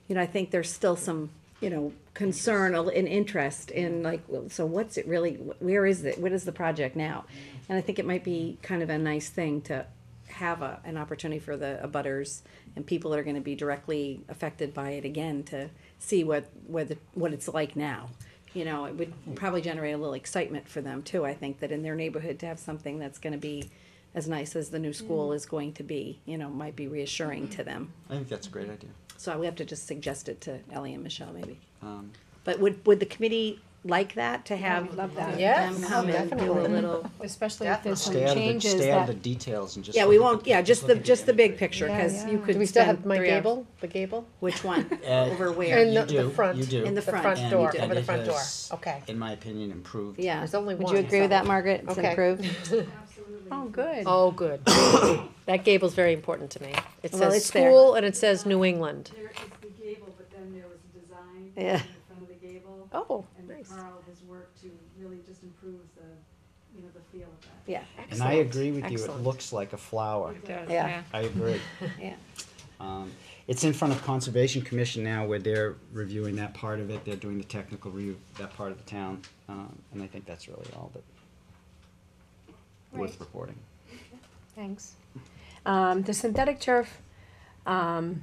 S5: you know, I think there's still some, you know, concern and interest in like, well, so what's it really, where is it, what is the project now? And I think it might be kind of a nice thing to have an opportunity for the abutters and people that are gonna be directly affected by it again to see what it's like now. You know, it would probably generate a little excitement for them too, I think, that in their neighborhood to have something that's gonna be as nice as the new school is going to be, you know, might be reassuring to them.
S3: I think that's a great idea.
S5: So we have to just suggest it to Ellie and Michelle maybe.
S3: Um,
S5: But would the committee like that, to have
S2: love that.
S5: them
S1: Yes,
S5: come and do a
S1: definitely.
S5: little?
S2: Especially if there's some
S3: Stay
S2: changes
S3: out of the
S2: that,
S3: details and just.
S5: Yeah,
S3: look
S5: we
S3: at
S5: won't, yeah, just the big picture,
S2: Yeah,
S5: cause
S2: yeah.
S5: you could
S1: Do we still
S5: spend
S1: have my
S5: 3 hours.
S1: gable, the gable?
S5: Which one?
S3: Uh,
S5: Over where?
S1: In
S3: You
S1: the
S3: do,
S1: front.
S3: you do.
S5: In the
S1: The
S5: front.
S1: front
S3: And-
S1: door,
S3: and
S1: over the
S3: it
S1: front door,
S3: has,
S1: okay.
S3: in my opinion, improved.
S5: Yeah.
S1: There's only
S5: Would
S1: one,
S5: you agree with
S1: so-
S5: that, Margaret? It's
S1: Okay.
S5: improved?
S14: Absolutely.
S2: oh, good.
S1: Oh, good. That gable's very important to me. It
S5: Well,
S1: says
S5: it's there.
S1: school and it says New England.
S14: There is the gable, but then there was a design
S5: Yeah.
S14: in the front of the gable.
S1: Oh,
S14: And
S1: nice.
S14: Carl has worked to really just improve the, you know, the feel of that.
S5: Yeah,
S3: And I agree with you, it
S1: Excellent.
S3: looks like a flower.
S4: It does,
S5: Yeah.
S3: I agree.
S5: yeah.
S3: It's in front of Conservation Commission now, where they're reviewing that part of it, they're doing the technical review, that part of the town, and I think that's really all that worth
S2: Right.
S3: reporting.
S2: Thanks. The synthetic turf, I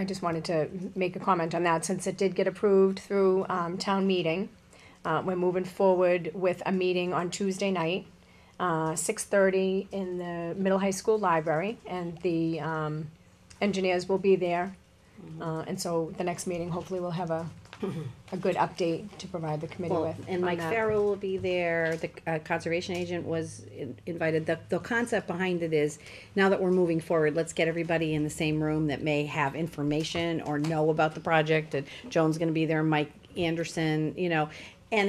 S2: just wanted to make a comment on that, since it did get approved through, town meeting. We're moving forward with a meeting on Tuesday night, 6:30 in the middle high school library, and the, engineers will be there. And so the next meeting, hopefully we'll have a good update to provide the committee
S5: Well,
S2: with.
S5: and
S2: on
S5: Mike
S2: that.
S5: Farrell will be there, the conservation agent was invited. The concept behind it is, now that we're moving forward, let's get everybody in the same room that may have information or know about the project, and Joan's gonna be there, Mike Anderson, you know, and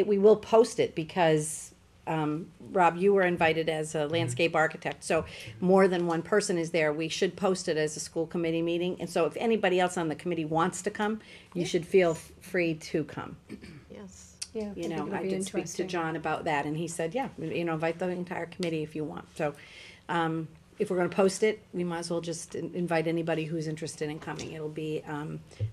S5: we will post it, because Rob, you were invited as a landscape architect, so more than one person is there. We should post it as a school committee meeting, and so if anybody else on the committee wants to come, you should feel free to come.
S1: Yes.
S2: Yeah,
S5: You know, I did speak to John about that, and he said, yeah, you know, invite the entire committee if you want. So, if we're gonna post it, we might as well just invite anybody who's interested in coming. It'll be,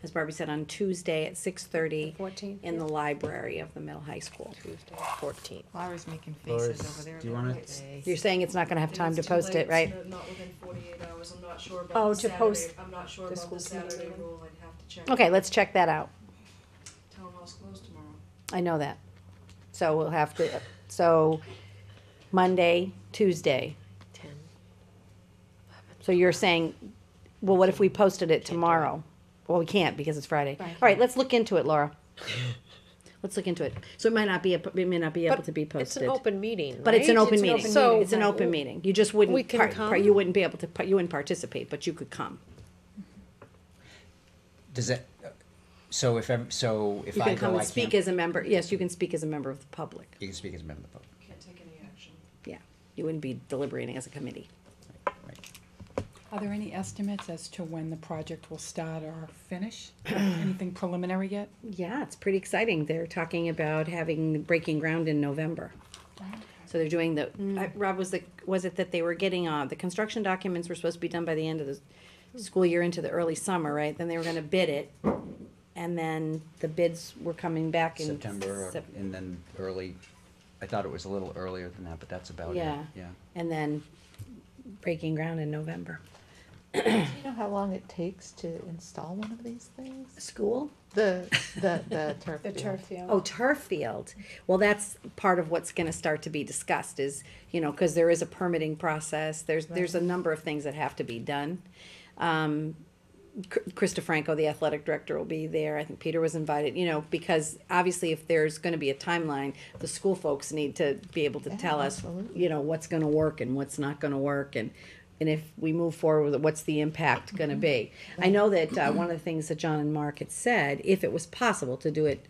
S5: as Barbie said, on Tuesday at 6:30
S2: 14th,
S5: in the library of the middle high school.
S1: Tuesday, 14th.
S13: Laura's making
S3: Laura's,
S13: faces over there.
S3: do you wanna-
S5: You're saying it's not gonna have time to
S15: It's too
S5: post it,
S15: late,
S5: right?
S15: it's not within 48 hours, I'm not sure
S2: Oh,
S15: about the
S2: to
S15: Saturday,
S2: post
S15: I'm not sure
S2: the
S15: about
S2: school
S15: the
S2: committee
S15: Saturday
S2: meeting.
S15: rule, I'd have to check.
S5: Okay, let's check that out.
S15: Town hall's closed tomorrow.
S5: I know that. So we'll have to, so Monday, Tuesday.
S1: 10.
S5: So you're saying, well, what if we posted it tomorrow? Well, we can't because it's Friday. All right, let's look into it, Laura. Let's look into it. So it may not be, it may not be able to be posted.
S1: It's an open meeting,
S5: But it's an
S1: right?
S5: open meeting.
S1: So-
S5: It's an open meeting. You just
S1: We
S5: wouldn't,
S1: can come?
S5: you wouldn't be able to, you wouldn't participate, but you could come.
S3: Does that, so if, so if
S5: You
S3: I
S5: can come
S3: go, I
S5: and speak
S3: can't,
S5: as a member, yes, you can speak as a member of the public.
S3: you can speak as a member of the public.
S15: Can't take any action.
S5: Yeah, you wouldn't be deliberating as a committee.
S16: Are there any estimates as to when the project will start or finish? Anything preliminary yet?
S5: Yeah, it's pretty exciting. They're talking about having, breaking ground in November. So they're doing the, Rob, was it that they were getting, the construction documents were supposed to be done by the end of the school year into the early summer, right? Then they were gonna bid it, and then the bids were coming back in.
S3: September, and then early, I thought it was a little earlier than that, but that's about it,
S5: Yeah.
S3: yeah.
S5: And then breaking ground in November.
S12: Do you know how long it takes to install one of these things?
S5: School?
S12: The turf
S2: The
S12: field.
S2: turf field.
S5: Oh, turf field. Well, that's part of what's gonna start to be discussed is, you know, cause there is a permitting process, there's a number of things that have to be done. Krista Franco, the athletic director, will be there, I think Peter was invited, you know, because obviously if there's gonna be a timeline, the school folks need to be able to tell us, you know, what's gonna work and what's not gonna work, and if we move forward, what's the impact gonna be? I know that, one of the things that John and Mark had said, if it was possible to do it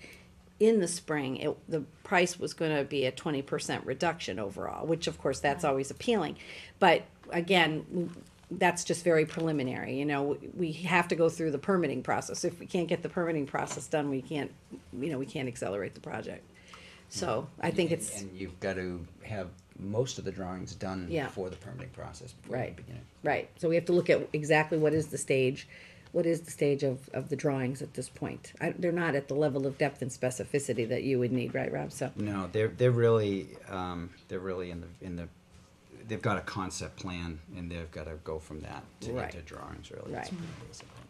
S5: in the spring, the price was gonna be a 20% reduction overall, which of course, that's always appealing. But again, that's just very preliminary, you know, we have to go through the permitting process. If we can't get the permitting process done, we can't, you know, we can't accelerate the project. So I think it's,
S3: And you've got to have most of the drawings done
S5: Yeah.
S3: before the permitting process, before the
S5: Right.
S3: beginning.
S5: right, so we have to look at exactly what is the stage of the drawings at this point. They're not at the level of depth and specificity that you would need, right, Rob? So,
S3: No, they're really in the, they've got a concept plan, and they've got to go from that to
S5: Right.
S3: into drawings, really.
S5: Right.
S3: That's basically.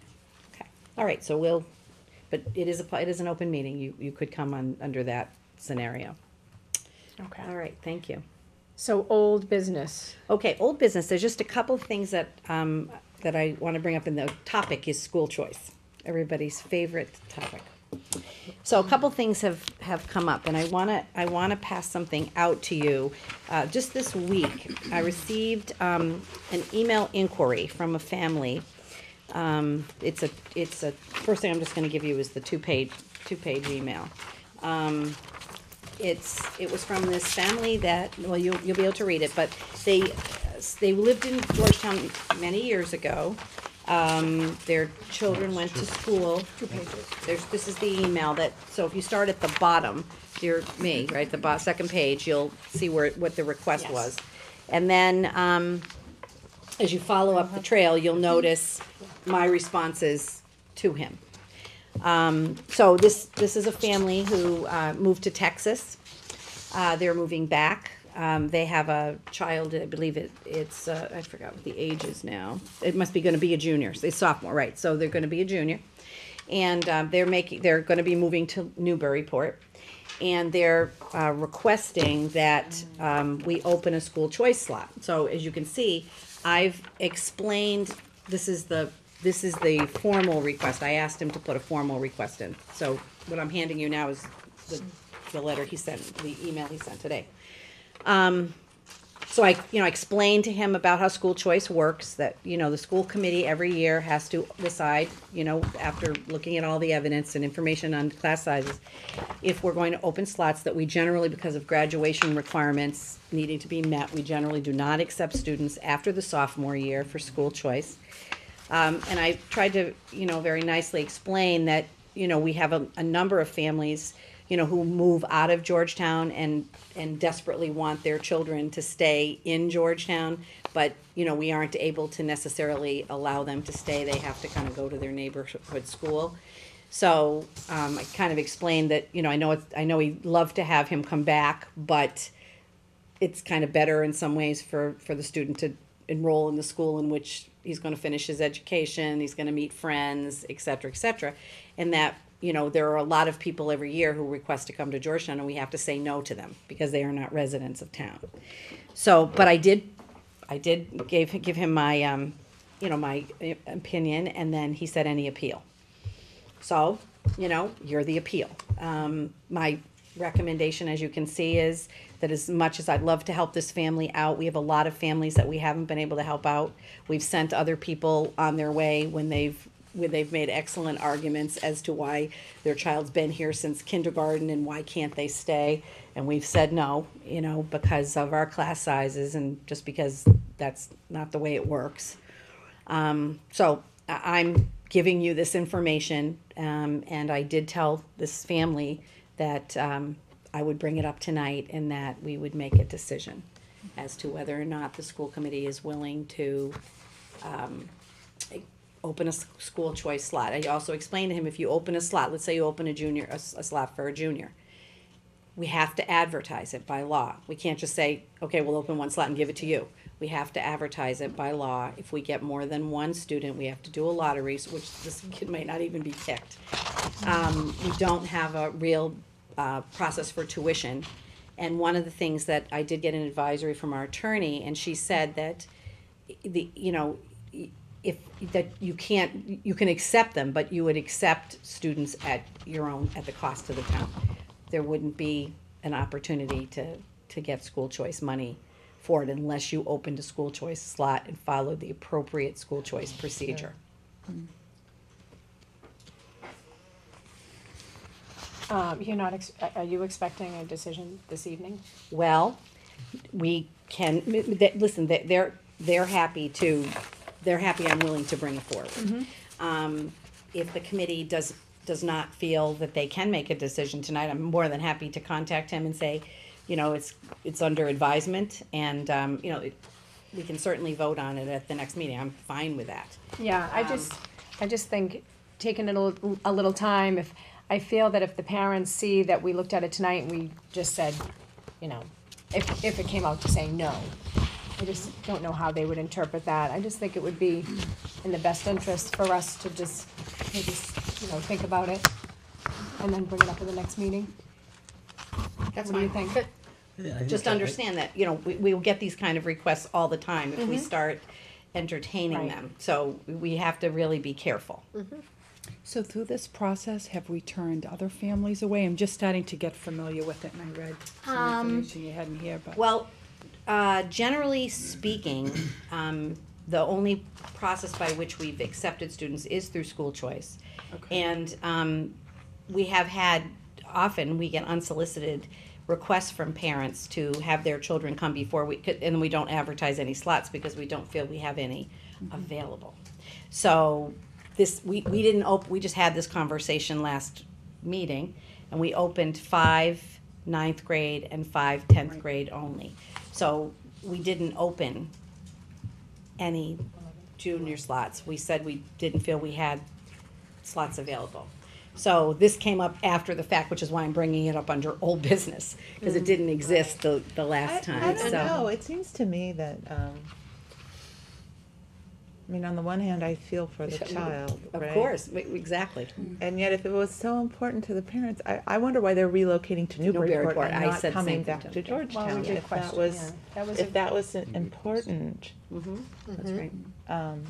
S5: okay, all right, so but it is an open meeting, you could come under that scenario.
S2: Okay.
S5: All right, thank you.
S2: So old business.
S5: Okay, old business, there's just a couple of things that, that I wanna bring up, and the topic is school choice, everybody's favorite topic. So a couple things have come up, and I wanna pass something out to you. Just this week, I received, an email inquiry from a family. It's a, first thing I'm just gonna give you is the two-page email. It was from this family that, well, you'll be able to read it, but they lived in Georgetown many years ago. Their children went to school. 2 pages. This is the email that, so if you start at the bottom, dear me, right, the second page, you'll see what the request was. And then, as you follow up the trail, you'll notice my responses to him. So this is a family who moved to Texas. They're moving back. They have a child, I believe it's I forgot what the age is now. It must be gonna be a junior, so sophomore, right, so they're gonna be a junior. And they're gonna be moving to Newburyport. And they're requesting that we open a school choice slot. So as you can see, I've explained, this is the formal request. I asked him to put a formal request in. So what I'm handing you now is the letter he sent, the email he sent today. So I, explained to him about how school choice works, that, the school committee every year has to decide, after looking at all the evidence and information on class sizes, if we're going to open slots that we generally, because of graduation requirements needing to be met, we generally do not accept students after the sophomore year for school choice. And I tried to, very nicely explain that, we have a number of families, who move out of Georgetown and desperately want their children to stay in Georgetown, but, we aren't able to necessarily allow them to stay. They have to kind of go to their neighborhood school. So, I kind of explained that, I know we'd love to have him come back, but it's kind of better in some ways for the student to enroll in the school in which he's going to finish his education, he's going to meet friends, et cetera, and that, there are a lot of people every year who request to come to Georgetown, and we have to say no to them because they are not residents of town. So, but I did give him my, my opinion, and then he said any appeal. So, you're the appeal. My recommendation, as you can see, is that as much as I'd love to help this family out, we have a lot of families that we haven't been able to help out. We've sent other people on their way when they've made excellent arguments as to why their child's been here since kindergarten and why can't they stay. And we've said no, because of our class sizes and just because that's not the way it works. So I'm giving you this information, and I did tell this family that I would bring it up tonight and that we would make a decision as to whether or not the school committee is willing to open a school choice slot. I also explained to him, if you open a slot, let's say you open a slot for a junior, we have to advertise it by law. We can't just say, okay, we'll open one slot and give it to you. We have to advertise it by law. If we get more than one student, we have to do a lottery, which this kid might not even be picked. We don't have a real process for tuition. And one of the things that I did get an advisory from our attorney, and she said that if that you can accept them, but you would accept students at the cost of the town. There wouldn't be an opportunity to get school choice money for it unless you opened a school choice slot and followed the appropriate school choice procedure.
S2: Are you expecting a decision this evening?
S5: Well, we can, listen, they're happy I'm willing to bring it forward. If the committee does not feel that they can make a decision tonight, I'm more than happy to contact him and say, it's under advisement, and, we can certainly vote on it at the next meeting. I'm fine with that.
S2: Yeah, I just think taking it a little time, if, I feel that if the parents see that we looked at it tonight and we just said, if it came out to say no, I just don't know how they would interpret that. I just think it would be in the best interest for us to just maybe, think about it and then bring it up at the next meeting.
S5: That's
S2: What do you
S5: fine.
S2: think?
S5: Just understand that, we will get these kind of requests all the time if we start entertaining
S2: Right.
S5: them. So we have to really be careful.
S16: So through this process, have we turned other families away? I'm just starting to get familiar with it, and I read some information you had in here, but.
S5: Well, generally speaking, the only process by which we've accepted students is through school choice.
S16: Okay.
S5: And we have had, often we get unsolicited requests from parents to have their children come before we could, and we don't advertise any slots because we don't feel we have any available. So we didn't we just had this conversation last meeting, and we opened 5 9th grade and 5 10th grade only. So we didn't open any junior slots. We said we didn't feel we had slots available. So this came up after the fact, which is why I'm bringing it up under old business, because it didn't exist the last time.
S12: I don't
S5: So
S12: know. It seems to me that, on the one hand, I feel for the child,
S5: Of
S12: right?
S5: course, exactly.
S12: And yet, if it was so important to the parents, I wonder why they're relocating to Newburyport
S5: Newburyport.
S12: and
S5: I
S12: not
S5: said the
S12: coming
S5: same thing
S12: back
S5: to
S12: to
S5: them.
S12: Georgetown.
S2: good
S12: If
S2: question,
S12: that was important,
S5: That's right.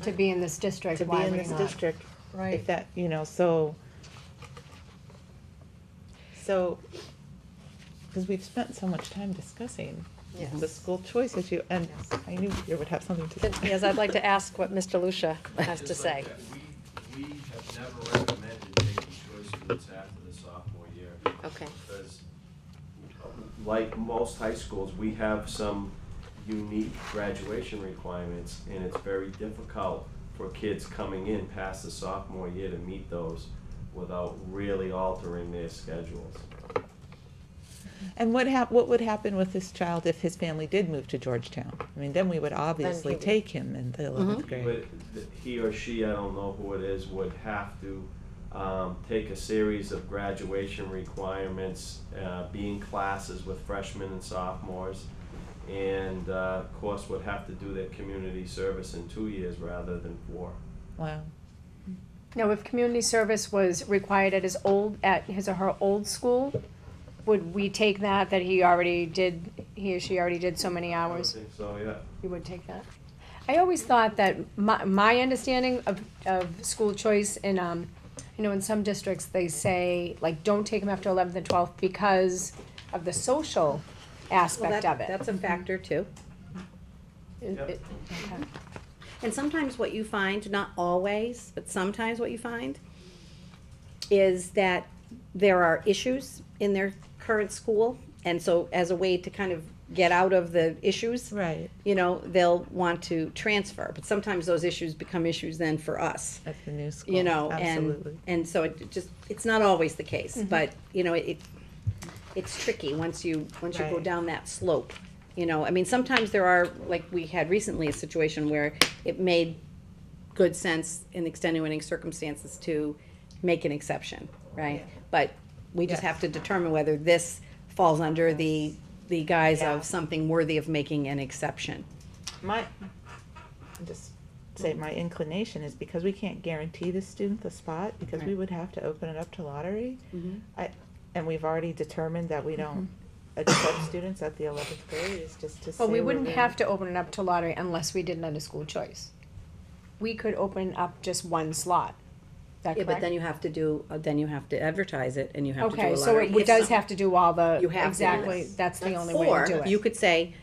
S2: To be in this district,
S12: to be
S2: why
S12: in
S2: would
S12: this
S2: not?
S12: district,
S2: Right.
S12: if that, so, because we've spent so much time discussing
S1: Yes.
S12: the school choice issue, and I knew you would have something to say.
S1: Yes, I'd like to ask what Mr. Lucia has to
S17: Just
S1: say.
S17: like that, we have never recommended taking choice students after the sophomore year.
S1: Okay.
S17: Because like most high schools, we have some unique graduation requirements, and it's very difficult for kids coming in past the sophomore year to meet those without really altering their schedules.
S12: And what would happen with this child if his family did move to Georgetown? I mean, then we would obviously
S1: would-
S12: take him in the 11th grade.
S17: But he or she, I don't know who it is, would have to take a series of graduation requirements, be in classes with freshmen and sophomores, and of course would have to do their community service in 2 years rather than 4.
S12: Wow.
S2: Now, if community service was required at his or her old school, would we take that he or she already did so many
S17: I
S2: hours?
S17: think so, yeah.
S2: You would take that? I always thought that my understanding of school choice in, in some districts, they say, like, don't take them after 11th and 12th because of the social aspect of it.
S5: That's a factor too.
S2: Okay.
S5: And sometimes what you find, not always, but sometimes what you find is that there are issues in their current school, and so as a way to kind of get out of the issues,
S12: Right.
S5: They'll want to transfer, but sometimes those issues become issues then for us,
S12: At the new school.
S5: and,
S12: Absolutely.
S5: so it's not always the case, but, it's tricky once you go
S12: Right.
S5: down that slope. Sometimes there are, like we had recently, a situation where it made good sense in extenuating circumstances to make an exception, right? But we just
S12: Yes.
S5: have to determine whether this falls under the guise
S12: Yeah.
S5: of something worthy of making an exception.
S12: My inclination is because we can't guarantee the student the spot, because we would have to open it up to lottery. And we've already determined that we don't accept students at the 11th grade, is just to say.
S2: But we
S12: we're
S2: wouldn't
S12: really-
S2: have to open it up to lottery unless we did it under school choice. We could open up just one slot. Is that
S5: Yeah, but
S2: correct?
S5: then you have to do, then you have to advertise it, and you have to do a
S2: Okay,
S5: lottery.
S2: so it
S5: If
S2: does
S5: some-
S2: have to do all the,
S5: You have to,
S2: exactly,
S5: yes.
S2: that's the only way to do
S5: Or
S2: it.
S5: you could say,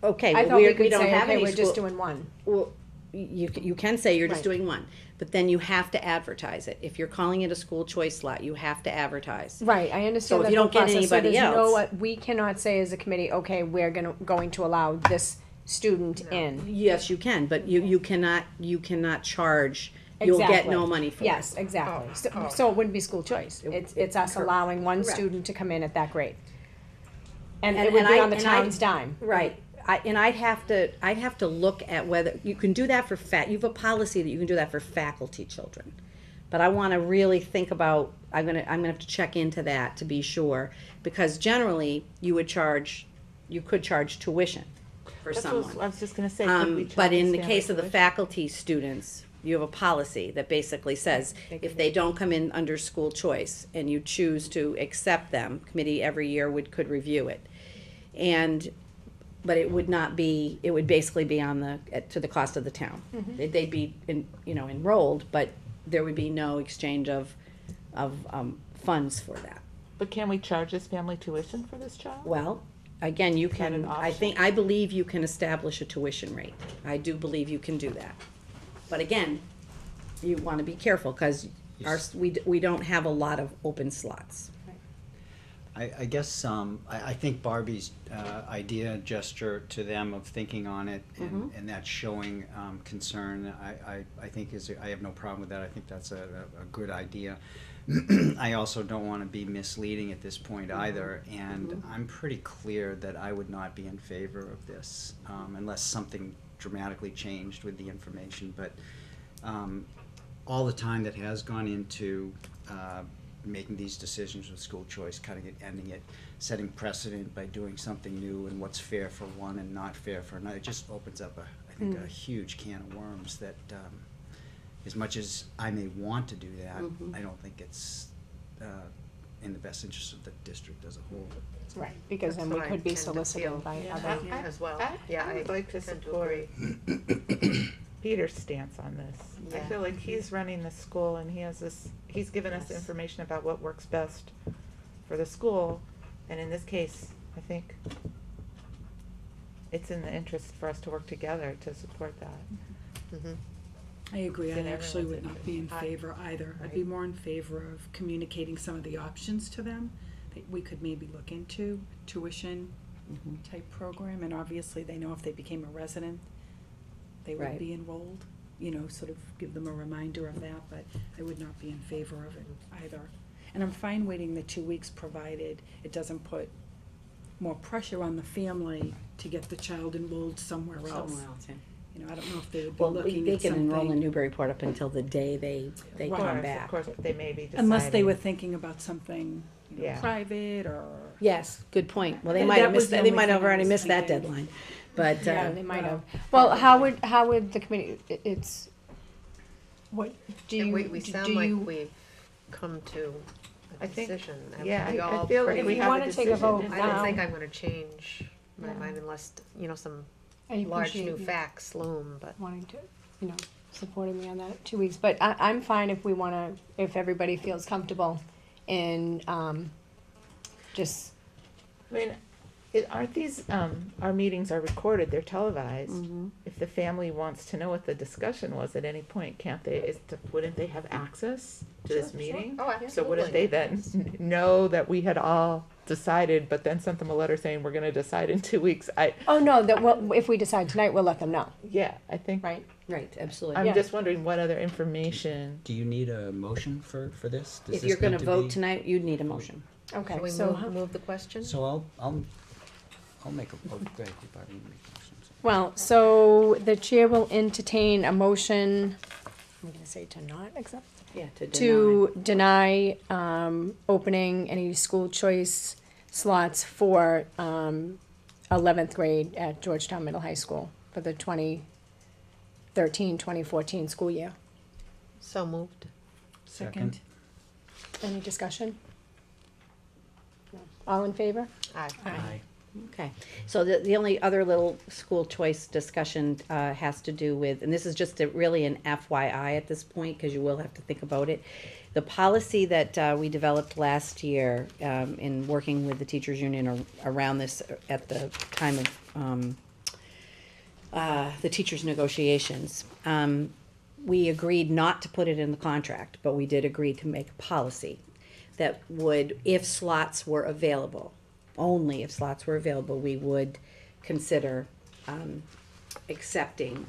S5: okay,
S2: I
S5: well,
S2: thought we
S5: we
S2: could
S5: don't
S2: say,
S5: have
S2: okay,
S5: any
S2: we're just
S5: school.
S2: doing one.
S5: Well, you can say you're just
S2: Right.
S5: doing one, but then you have to advertise it. If you're calling it a school choice slot, you have to advertise.
S2: Right, I
S5: So
S2: understand
S5: if
S2: that
S5: you
S2: whole
S5: don't get
S2: process, so
S5: anybody
S2: there's no,
S5: else-
S2: we cannot say as a committee, okay, we're going to allow this student in.
S5: Yes, you can, but you cannot charge, you'll get
S2: Exactly.
S5: no money for it.
S2: Yes, exactly. So it wouldn't be school choice. It's us allowing one
S5: Correct.
S2: student to come in at that grade. And
S5: And-
S2: it would
S5: and
S2: be
S5: I-
S2: on the
S5: and I-
S2: town's dime.
S5: Right, I'd have to look at whether, you can do that for you have a policy that you can do that for faculty children. But I wanna really think about, I'm gonna have to check into that to be sure, because generally, you could charge tuition for
S12: That's
S5: someone.
S12: what I was just gonna say, could we
S5: But
S12: charge
S5: in the
S12: standard
S5: case of the
S12: tuition?
S5: faculty students, you have a policy that basically says, if they don't come in under school choice and you choose to accept them, committee every year could review it. But it would not be, it would basically be to the cost of the town. They'd be, enrolled, but there would be no exchange of funds for that.
S12: But can we charge this family tuition for this child?
S5: Well, again, you
S12: that
S5: can,
S12: an
S5: I believe you can establish a tuition rate. I do believe you can do that. But again, you wanna be careful, cause we don't have a lot of open slots.
S3: I guess, I think Barbie's idea, gesture to them of thinking on it and that showing concern, I think I have no problem with that. I think that's a good idea. I also don't want to be misleading at this point either, and I'm pretty clear that I would not be in favor of this unless something dramatically changed with the information. But all the time that has gone into making these decisions with school choice, cutting it, ending it, setting precedent by doing something new and what's fair for one and not fair for another, it just opens up I think a huge can of worms that as much as I may want to do that, I don't think it's in the best interest of the district as a whole.
S2: Right, because then we could be solicited by other.
S1: As well.
S12: I would like to support Peter's stance on this. I feel like he's running the school and he's given us information about what works best for the school. And in this case, I think it's in the interest for us to work together to support that.
S16: I agree, I
S12: Then
S16: actually would
S12: everyone's
S16: not be in favor either. I'd be more in favor of communicating some of the options to them that we could maybe look into, tuition type program, and obviously they know if they became a resident, they would
S5: Right.
S16: be enrolled, you know, sort of give them a reminder of that, but I would not be in favor of it either. And I'm fine waiting the 2 weeks, provided it doesn't put more pressure on the family to get the child enrolled somewhere else.
S5: Somewhere else, yeah.
S16: You know, I don't know if they would be
S5: Well,
S16: looking
S5: they
S16: at
S5: can enroll in
S16: something,
S5: Newburyport up until the day they
S16: Right.
S5: come back.
S12: Of course, but they may be deciding.
S16: unless they were thinking about something, you know,
S12: Yeah.
S16: private or.
S5: Yes, good point. Well, they
S16: That
S5: might have
S16: was
S5: missed,
S16: the
S5: they
S16: only
S5: might have
S16: thing I
S5: already
S16: was
S5: missed that
S16: thinking.
S5: deadline, but,
S2: Yeah, they might have.
S16: well,
S2: Well, how would the committee, it's, what, do
S1: And
S2: you,
S1: we
S2: do
S1: sound like
S2: you?
S1: we've come to
S12: I
S1: a
S12: think-
S1: decision. Have
S12: yeah,
S1: we
S12: I
S1: all
S12: feel like
S1: pretty-
S12: we
S2: If you
S12: have a
S2: wanna take a
S12: decision.
S2: vote
S1: I
S2: now.
S1: don't think I'm gonna change my mind unless, some
S2: I
S1: large
S2: appreciate
S1: new
S2: you
S1: facts loom, but.
S2: wanting to, supporting me on that 2 weeks, but I'm fine if we wanna, if everybody feels comfortable in, just,
S12: I mean, aren't these, our meetings are recorded, they're televised. If the family wants to know what the discussion was at any point, wouldn't they have access to this meeting?
S1: Oh,
S12: So wouldn't they then know that we had all decided, but then sent them a letter saying we're gonna decide in 2 weeks?
S2: oh, no, that, well, if we decide tonight, we'll let them know,
S12: Yeah, I think,
S2: right?
S5: right, absolutely.
S12: I'm
S2: Yeah.
S12: just wondering what other information.
S3: Do you need a motion for this? Does
S5: If
S3: this
S5: you're gonna
S3: need to
S5: vote
S3: be-
S5: tonight, you'd need a motion.
S2: Okay,
S1: Shall we
S2: so,
S1: move the question?
S3: So I'll make a, go ahead, you probably make motions.
S2: well, so the chair will entertain a motion, I'm gonna say to not accept,
S5: Yeah,
S2: to deny, opening any school choice slots for, 11th grade at Georgetown Middle High School for the 2013-2014 school year.
S1: So moved.
S16: Second.
S2: Any discussion? No. All in favor?
S1: Aye.
S3: Aye.
S5: Okay, so the only other little school choice discussion has to do with, and this is just really an FYI at this point, because you will have to think about it. The policy that we developed last year in working with the teachers union around this at the time of the teachers negotiations, we agreed not to put it in the contract, but we did agree to make a policy that would, if slots were available, only if slots were available, we would consider accepting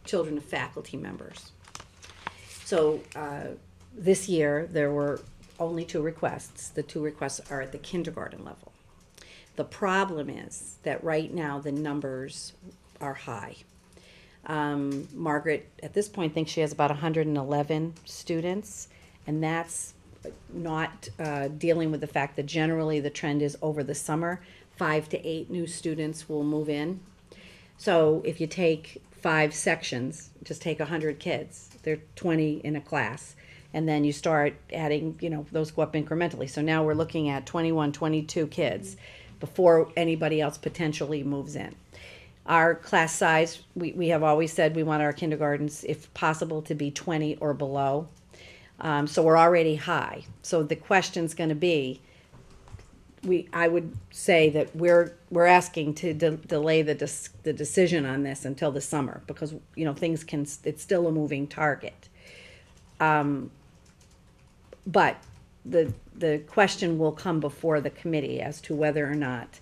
S5: children of faculty members. So this year, there were only 2 requests. The 2 requests are at the kindergarten level. The problem is that right now, the numbers are high. Margaret, at this point, thinks she has about 111 students, and that's not dealing with the fact that generally the trend is over the summer, 5 to 8 new students will move in. So if you take 5 sections, just take 100 kids, they're 20 in a class, and then you start adding, those go up incrementally. So now we're looking at 21, 22 kids before anybody else potentially moves in. Our class size, we have always said we want our kindergartens, if possible, to be 20 or below. So we're already high. So the question's gonna be, I would say that we're asking to delay the decision on this until the summer, because, it's still a moving target. But the question will come before the committee as to whether or not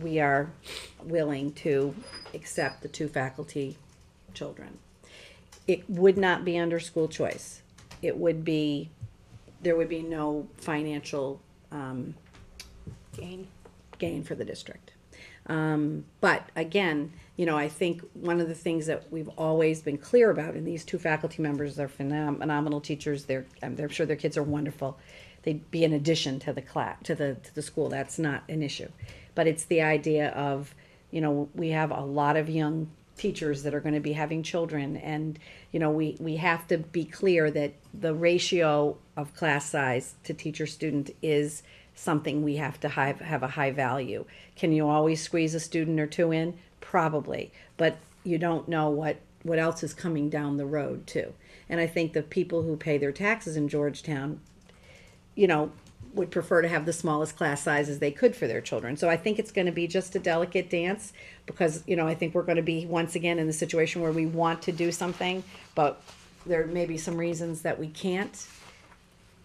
S5: we are willing to accept the 2 faculty children. It would not be under school choice. There would be no financial gain for the district. But again, I think one of the things that we've always been clear about, and these 2 faculty members are phenomenal teachers. I'm sure their kids are wonderful. They'd be an addition to the class, to the school. That's not an issue. But it's the idea of, we have a lot of young teachers that are going to be having children, and we have to be clear that the ratio of class size to teacher student is something we have to have a high value. Can you always squeeze a student or 2 in? Probably, but you don't know what else is coming down the road too. And I think the people who pay their taxes in Georgetown, would prefer to have the smallest class sizes they could for their children. So I think it's gonna be just a delicate dance, because, I think we're gonna be once again in the situation where we want to do something, but there may be some reasons that we can't.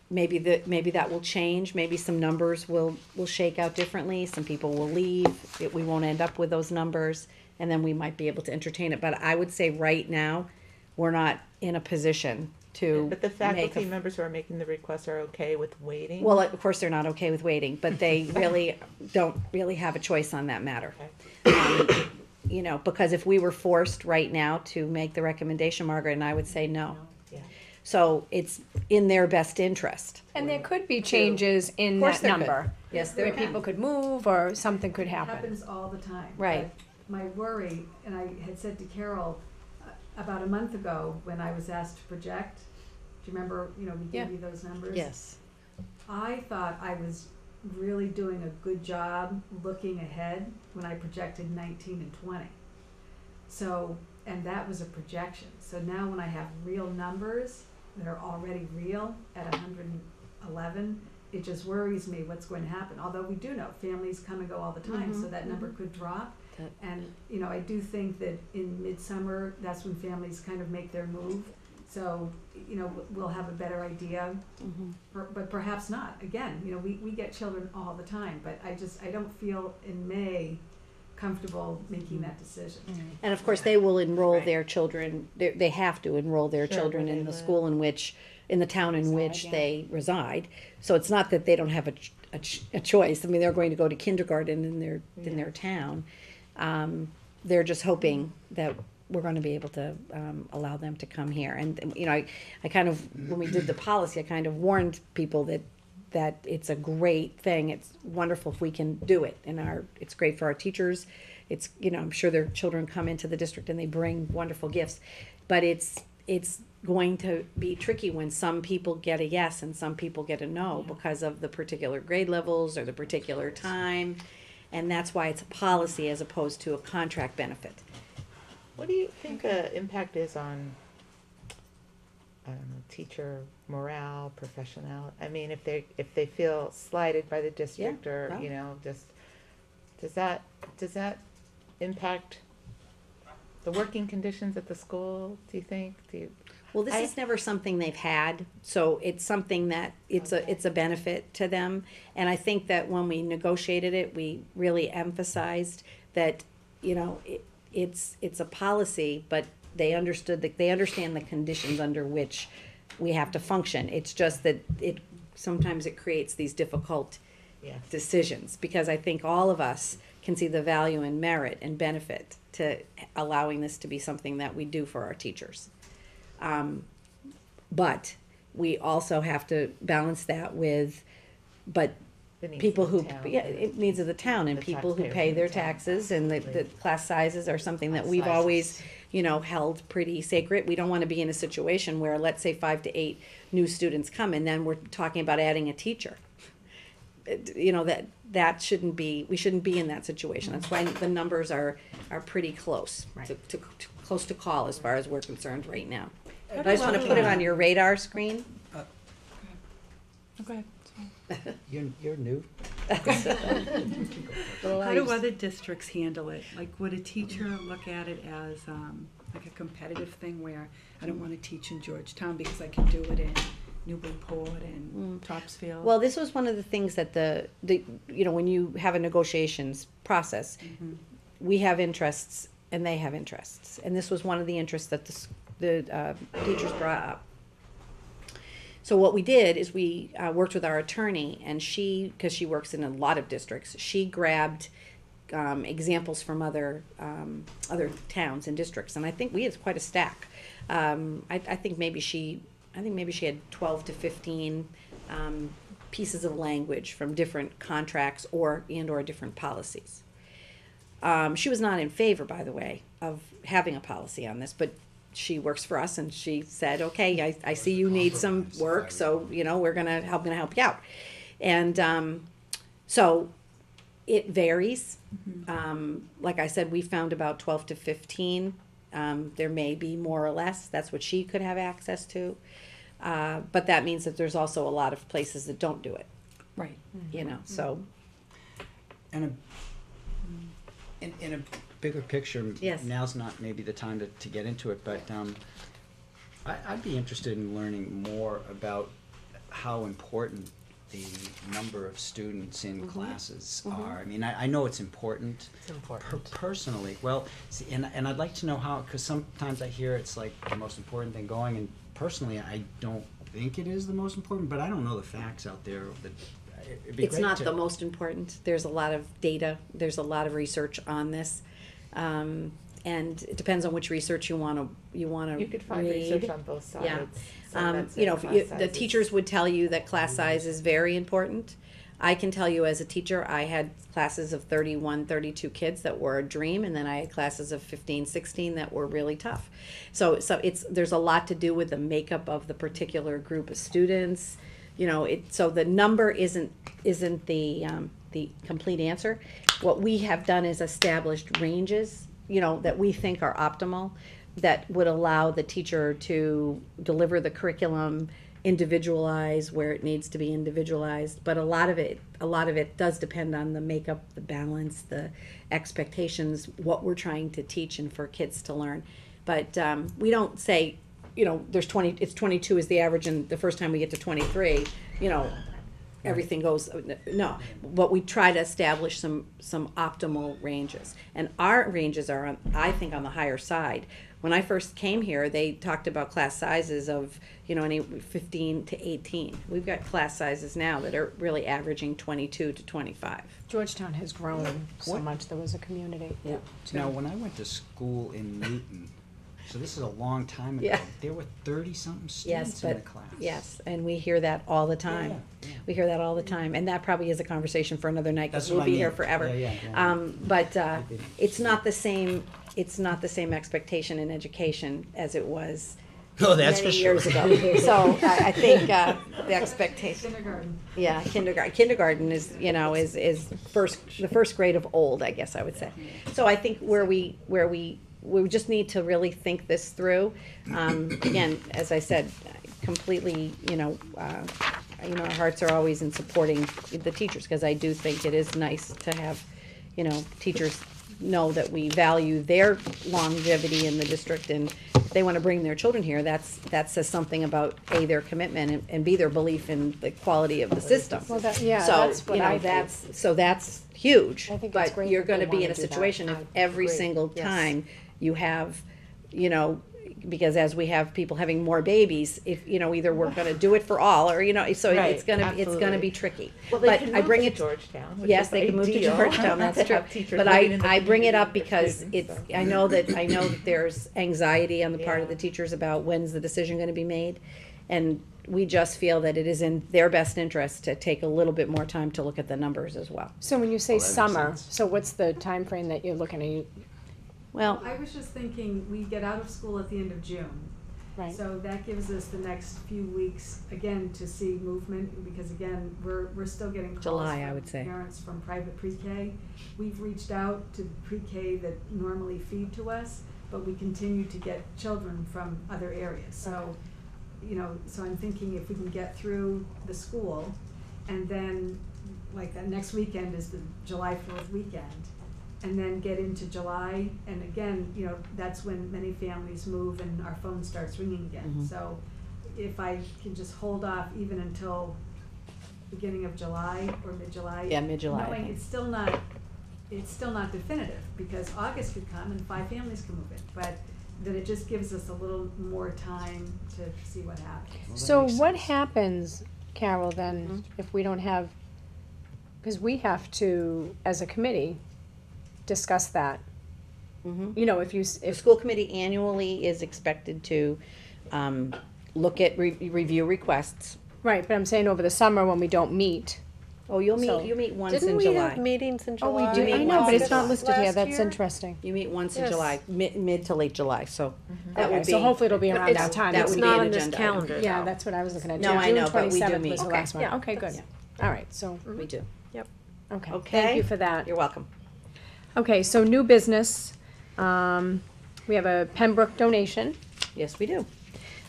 S5: Maybe that will change, maybe some numbers will shake out differently, some people will leave, we won't end up with those numbers, and then we might be able to entertain it, but I would say right now, we're not in a position to
S12: But the
S5: make
S12: faculty
S5: a.
S12: members who are making the requests are okay with waiting?
S5: Well, of course, they're not okay with waiting, but they really don't really have a choice on that matter. Because if we were forced right now to make the recommendation, Margaret and I would say no.
S12: Yeah.
S5: So it's in their best interest.
S2: And there could be changes in
S5: course
S2: that
S5: there could.
S2: number.
S5: Yes, there
S2: Where
S5: can.
S2: people could move or something could
S14: It
S2: happen.
S14: happens all the time.
S5: Right.
S14: But my worry, and I had said to Carol about a month ago when I was asked to project, do you remember, we
S2: Yeah.
S14: gave you those numbers?
S5: Yes.
S14: I thought I was really doing a good job looking ahead when I projected 19 and 20. So, and that was a projection. So now when I have real numbers that are already real at 111, it just worries me what's going to happen. Although we do know families come and go all the time, so that number could drop. And, I do think that in midsummer, that's when families kind of make their move. So, we'll have a better idea, but perhaps not. Again, we get children all the time, but I don't feel in May comfortable making that decision.
S5: And of course, they will enroll their children, they have to enroll their
S12: Sure,
S5: children
S12: where
S5: in
S12: they
S5: the
S12: live.
S5: school in the town in which they reside. So it's not that they don't have a choice. I mean, they're going to go to kindergarten in their town. They're just hoping that we're going to be able to allow them to come here. And, I kind of, when we did the policy, I kind of warned people that it's a great thing. It's wonderful if we can do it. And it's great for our teachers. It's, I'm sure their children come into the district and they bring wonderful gifts. But it's going to be tricky when some people get a yes and some people get a no because of the particular grade levels or the particular time. And that's why it's a policy as opposed to a contract benefit.
S12: What do you think the impact is on, I don't know, teacher morale, professional? I mean, if they feel slighted by the district, or
S5: well.
S12: just does that impact the working conditions at the school? Do you think?
S5: Well, this is never something they've had, so it's something that it's a benefit to them. And I think that when we negotiated it, we really emphasized that, it's a policy, but they understand the conditions under which we have to function. It's just that sometimes it creates these difficult decisions, because I think all of us can see the value and merit and benefit to allowing this to be something that we do for our teachers. But we also have to balance that with,
S12: The needs
S5: people
S12: of the
S5: who,
S12: town.
S5: it needs of the town, and
S12: The
S5: people who
S12: taxpayers
S5: pay
S12: in
S5: their
S12: the town.
S5: taxes, and the class sizes are something that
S12: Class
S5: we've
S12: sizes.
S5: always, held pretty sacred. We don't wanna be in a situation where, let's say, 5 to 8 new students come, and then we're talking about adding a teacher. That shouldn't be, we shouldn't be in that situation. That's why the numbers are pretty close, to close to call as far as we're concerned right now. But I just wanna put it on your radar screen.
S2: Okay.
S3: You're new.
S11: How do other districts handle it? Like, would a teacher look at it as like a competitive thing where I don't want to teach in Georgetown because I can do it in Newburyport and Topsfield?
S5: Well, this was one of the things that when you have a negotiations process, we have interests and they have interests. And this was one of the interests that the teachers brought up. So what we did is we worked with our attorney, and because she works in a lot of districts, she grabbed examples from other towns and districts, and I think we had quite a stack. I think maybe she had 12 to 15 pieces of language from different contracts or different policies. She was not in favor, by the way, of having a policy on this, but she works for us, and she said, okay, I see you need some work, so, we're gonna help you out. And, so it varies. Like I said, we found about 12 to 15. There may be more or less. That's what she could have access to. But that means that there's also a lot of places that don't do it. Right. You know, so,
S3: And in a bigger picture,
S5: Yes.
S3: now's not maybe the time to get into it, but I'd be interested in learning more about how important the number of students in classes are. I mean, I know it's important.
S1: It's important.
S3: Personally, well, see, and I'd like to know how, because sometimes I hear it's like the most important thing going, and personally, I don't think it is the most important, but I don't know the facts out there. It'd be
S5: it's
S3: great
S5: not
S3: to-
S5: the most important. There's a lot of data, there's a lot of research on this. And it depends on which research you wanna
S12: You could find
S5: read.
S12: research on both sides.
S5: Yeah.
S12: Some that say
S5: You know,
S12: class
S5: the
S12: sizes.
S5: teachers would tell you that class size is very important. I can tell you as a teacher, I had classes of 31, 32 kids that were a dream, and then I had classes of 15, 16 that were really tough. So there's a lot to do with the makeup of the particular group of students. You know, so the number isn't the complete answer. What we have done is established ranges, you know, that we think are optimal, that would allow the teacher to deliver the curriculum, individualize where it needs to be individualized. But a lot of it does depend on the makeup, the balance, the expectations, what we're trying to teach and for kids to learn. But we don't say, you know, it's 22 is the average, and the first time we get to 23, you know, everything goes, no. But we try to establish some optimal ranges. And our ranges are, I think, on the higher side. When I first came here, they talked about class sizes of, you know, any 15 to 18. We've got class sizes now that are really averaging 22 to 25.
S2: Georgetown has grown so
S3: What-
S2: much, there was a community.
S5: Yeah.
S3: Now, when I went to school in Newton, so this is a long time ago,
S5: Yeah.
S3: there were 30-something
S5: Yes,
S3: students in the
S5: but,
S3: class.
S5: yes, and we hear that all the time.
S3: Yeah, yeah.
S5: We hear that all the time, and that probably is a conversation for another night, because
S3: That's
S5: we'll
S3: what I
S5: be here
S3: mean.
S5: forever.
S3: Yeah.
S5: But it's not the same, expectation in education as it was
S3: Oh, that's for
S5: many
S3: sure.
S5: years ago. So I think the expectation.
S14: Kindergarten.
S5: Yeah, kindergarten is, you know, is the first grade of old, I guess I would say. So I think where we just need to really think this through. Again, as I said, completely, our hearts are always in supporting the teachers, because I do think it is nice to have, teachers know that we value their longevity in the district, and if they want to bring their children here, that says something about A, their commitment, and B, their belief in the quality of the system.
S2: Well, that's what I think.
S5: That's huge.
S2: I think it's
S5: But
S2: great
S5: you're
S2: that
S5: gonna
S2: they
S5: be in
S2: wanna
S5: a
S2: do that.
S5: situation if
S2: I
S5: every
S2: agree.
S5: single
S2: Yes.
S5: time you have, because as we have people having more babies, if, either we're gonna do it for all, or, so
S12: Right,
S5: it's gonna
S12: absolutely.
S5: be tricky.
S12: Well, they
S5: But
S12: can
S5: I
S12: move
S5: bring
S12: to
S5: it
S12: Georgetown, which
S5: Yes,
S12: is
S5: they can move to
S12: ideal
S5: Georgetown, that's
S12: to
S5: true.
S12: have teachers
S5: But
S12: living in the
S5: I bring it
S12: community
S5: up
S12: with their
S5: because
S12: students,
S5: it's,
S12: so.
S5: I know that there's anxiety on the part of
S12: Yeah.
S5: the teachers about when's the decision gonna be made. And we just feel that it is in their best interest to take a little bit more time to look at the numbers as well.
S2: So when you say
S3: Well, that makes
S2: summer,
S3: sense.
S2: so what's the time frame that you're looking at?
S5: Well,
S14: I was just thinking, we get out of school at the end of June.
S2: Right.
S14: So that gives us the next few weeks, again, to see movement, because again, we're still getting calls
S5: July, I
S14: from
S5: would say.
S14: parents from private pre-K. We've reached out to pre-K that normally feed to us, but we continue to get children from other areas. So, so I'm thinking if we can get through the school, and then, like, that next weekend is the July 4th weekend, and then get into July, and again, that's when many families move and our phone starts ringing again.
S5: Mhm.
S14: So if I can just hold off even until beginning of July or mid-July.
S5: Yeah, mid-July, I
S14: Knowing
S5: think.
S14: it's still not definitive, because August could come and 5 families can move in, but then it just gives us a little more time to see what happens.
S2: So what happens, Carol, then, if we don't have, because we have to, as a committee, discuss that.
S5: Mhm.
S2: If you,
S5: The school committee annually is expected to look at, review requests.
S2: right, but I'm saying over the summer when we don't meet.
S5: Oh, you
S2: So-
S5: meet once in
S1: Didn't we
S5: July.
S1: have meetings in
S2: Oh, we
S1: July?
S2: do, I know, but it's not
S1: August
S2: listed here,
S1: last
S2: that's
S1: year?
S2: interesting.
S5: You meet once in
S1: Yes.
S5: July, mid to late July, so that
S2: Okay,
S5: would be.
S2: so hopefully it'll be around
S1: It's-
S2: that time.
S5: that
S2: It's
S5: would
S1: It's
S5: be
S1: not
S5: an
S1: on this
S5: agenda item.
S1: calendar,
S2: Yeah,
S1: though.
S2: that's what I was looking at.
S5: No, I know, but we do
S2: June 27th
S5: meet.
S2: was the
S5: Okay.
S2: last one.
S1: Yeah.
S2: Okay, good. All right, so,
S5: We do.
S2: okay,
S5: Okay.
S2: thank you for that.
S5: You're welcome.
S2: Okay, so new business, we have a Pembroke donation.
S5: Yes, we do.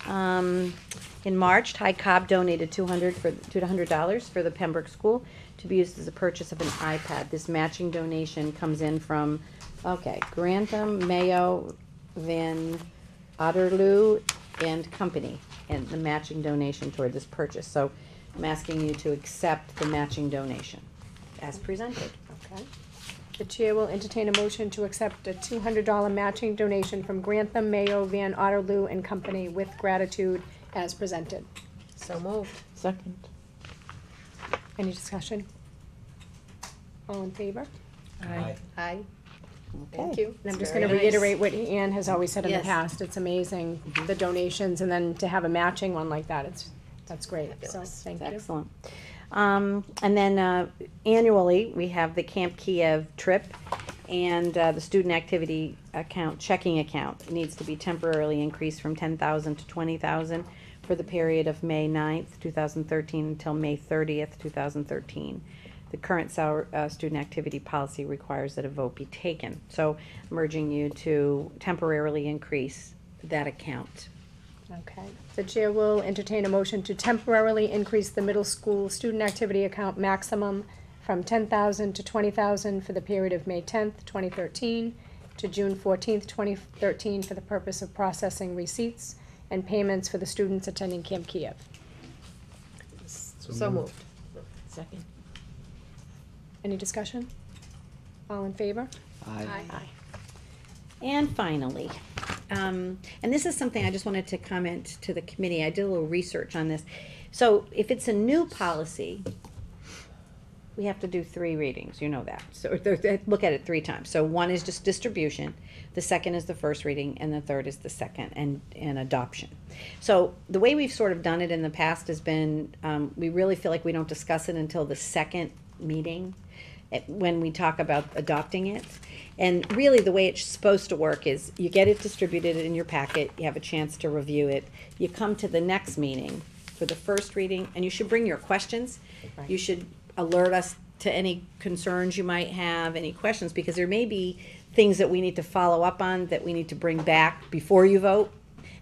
S5: In March, Ty Cobb donated $200 for the Pembroke School to be used as a purchase of an iPad. This matching donation comes in from, Grantham, Mayo, Van Otterloo and Company, and the matching donation toward this purchase. So I'm asking you to accept the matching donation as presented.
S2: Okay. The chair will entertain a motion to accept a $200 matching donation from Grantham, Mayo, Van Otterloo and Company with gratitude as presented.
S1: So moved.
S12: Second.
S2: Any discussion? All in favor?
S3: Aye.
S1: Aye. Thank
S5: Okay.
S1: you.
S2: And I'm just
S1: Very
S2: gonna
S1: nice.
S2: reiterate what Ann has always said in the
S5: Yes.
S2: past, it's amazing, the donations, and then to have a matching one like that, that's great, so,
S1: Fabulous.
S2: thank you.
S5: Excellent. And then annually, we have the Camp Kiev trip, and the student activity account, checking account, needs to be temporarily increased from 10,000 to 20,000 for the period of May 9th, 2013 until May 30th, 2013. The current student activity policy requires that a vote be taken. So I'm urging you to temporarily increase that account.
S2: Okay, the chair will entertain a motion to temporarily increase the middle school student activity account maximum from 10,000 to 20,000 for the period of May 10th, 2013 to June 14th, 2013 for the purpose of processing receipts and payments for the students attending Camp Kiev.
S1: So moved.
S12: Second.
S2: Any discussion? All in favor?
S3: Aye.
S5: And finally, and this is something I just wanted to comment to the committee. I did a little research on this. So if it's a new policy, we have to do 3 readings, you know that. So look at it 3 times. So one is just distribution, the second is the first reading, and the third is the second and adoption. So the way we've sort of done it in the past has been, we really feel like we don't discuss it until the second meeting when we talk about adopting it. And really, the way it's supposed to work is you get it distributed in your packet, you have a chance to review it, you come to the next meeting for the first reading, and you should bring your questions.
S2: Right.
S5: You should alert us to any concerns you might have, any questions, because there may be things that we need to follow up on that we need to bring back before you vote,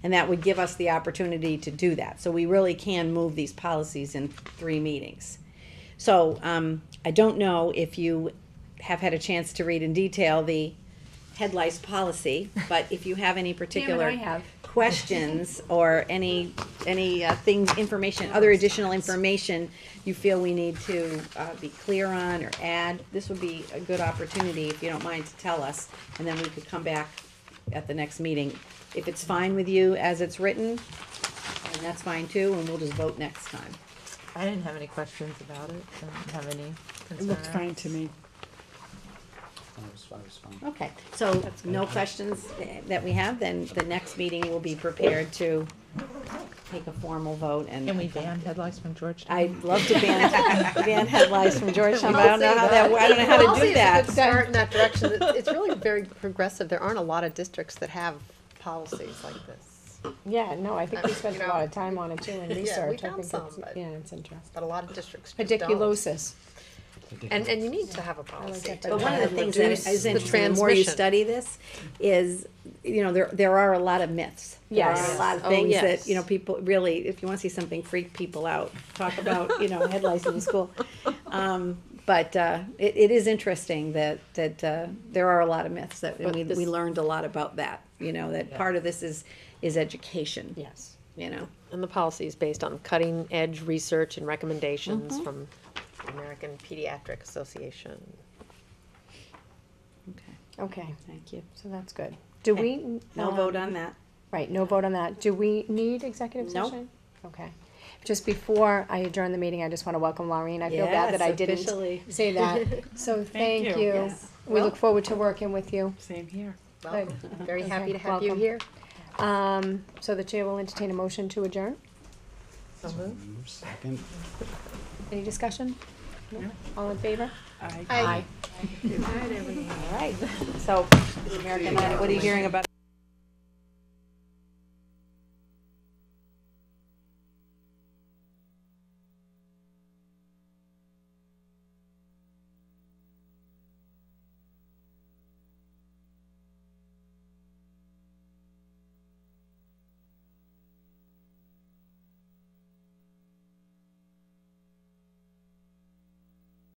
S5: and that would give us the opportunity to do that. So we really can move these policies in 3 meetings. So I don't know if you have had a chance to read in detail the head lice policy, but if you have any particular
S2: I have.
S5: questions or any things, information, other additional information you feel we need to be clear on or add, this would be a good opportunity, if you don't mind, to tell us, and then we could come back at the next meeting. If it's fine with you as it's written, and that's fine too, and we'll just vote next time.
S12: I didn't have any questions about it. I didn't have any
S16: It
S12: concerns.
S16: looked fine to me.
S3: I was fine.
S5: Okay, so no questions that we have, then the next meeting will be prepared to take a formal vote and.
S12: Can we ban head lice from Georgetown?
S5: I'd love to ban head lice from Georgetown, but I don't know how that, I don't know how to do that.
S1: Start in that direction. It's really very progressive. There aren't a lot of districts that have policies like this.
S2: Yeah, no, I think we spent
S1: You
S2: a
S1: know.
S2: lot of time on it too, and
S1: Yeah, we
S2: research, I
S1: found
S2: think
S1: some,
S2: it's,
S1: but-
S2: yeah, it's interesting.
S1: But a lot of districts just don't.
S2: Pediculosis.
S1: And you need to have a policy.
S2: that
S1: to
S5: But one of the
S1: kind
S5: things that
S1: reduce
S5: is
S1: the
S5: interesting, the more you
S1: transmission.
S5: study this, is, you know, there are a lot of myths. There are
S2: Yes.
S5: a lot of
S1: Oh,
S5: things
S1: yes.
S5: that, you know, people really, if you wanna see something freak people out, talk about, you know, head lice in school. But it is interesting that there are a lot of myths that, and
S1: But
S5: we
S1: this-
S5: learned a lot about that, you know, that part of this is education,
S2: Yes.
S5: you know.
S1: And the policy is based on cutting-edge research and recommendations
S5: Mhm.
S1: from the American Pediatric Association.
S5: Okay,
S2: Okay,
S5: thank you.
S2: so that's good. Do we?
S5: No vote on that.
S2: Right, no vote on that. Do we need executive
S5: Nope.
S2: session? Okay. Just before I adjourn the meeting, I just want to welcome Laureen. I feel bad that I
S5: Yes,
S2: didn't
S5: officially.
S2: say that. So thank
S16: you.
S2: you.
S5: Yes.
S2: We
S5: Well-
S2: look forward to working with you.
S16: Same here.
S1: Welcome. Very happy
S2: Okay,
S1: to have you
S2: welcome.
S1: here.
S2: So the chair will entertain a motion to adjourn.
S1: So moved.
S3: Second.
S2: Any discussion? No? All in favor?
S16: Aye.
S1: Aye.
S5: All right, so, American, what are you hearing about?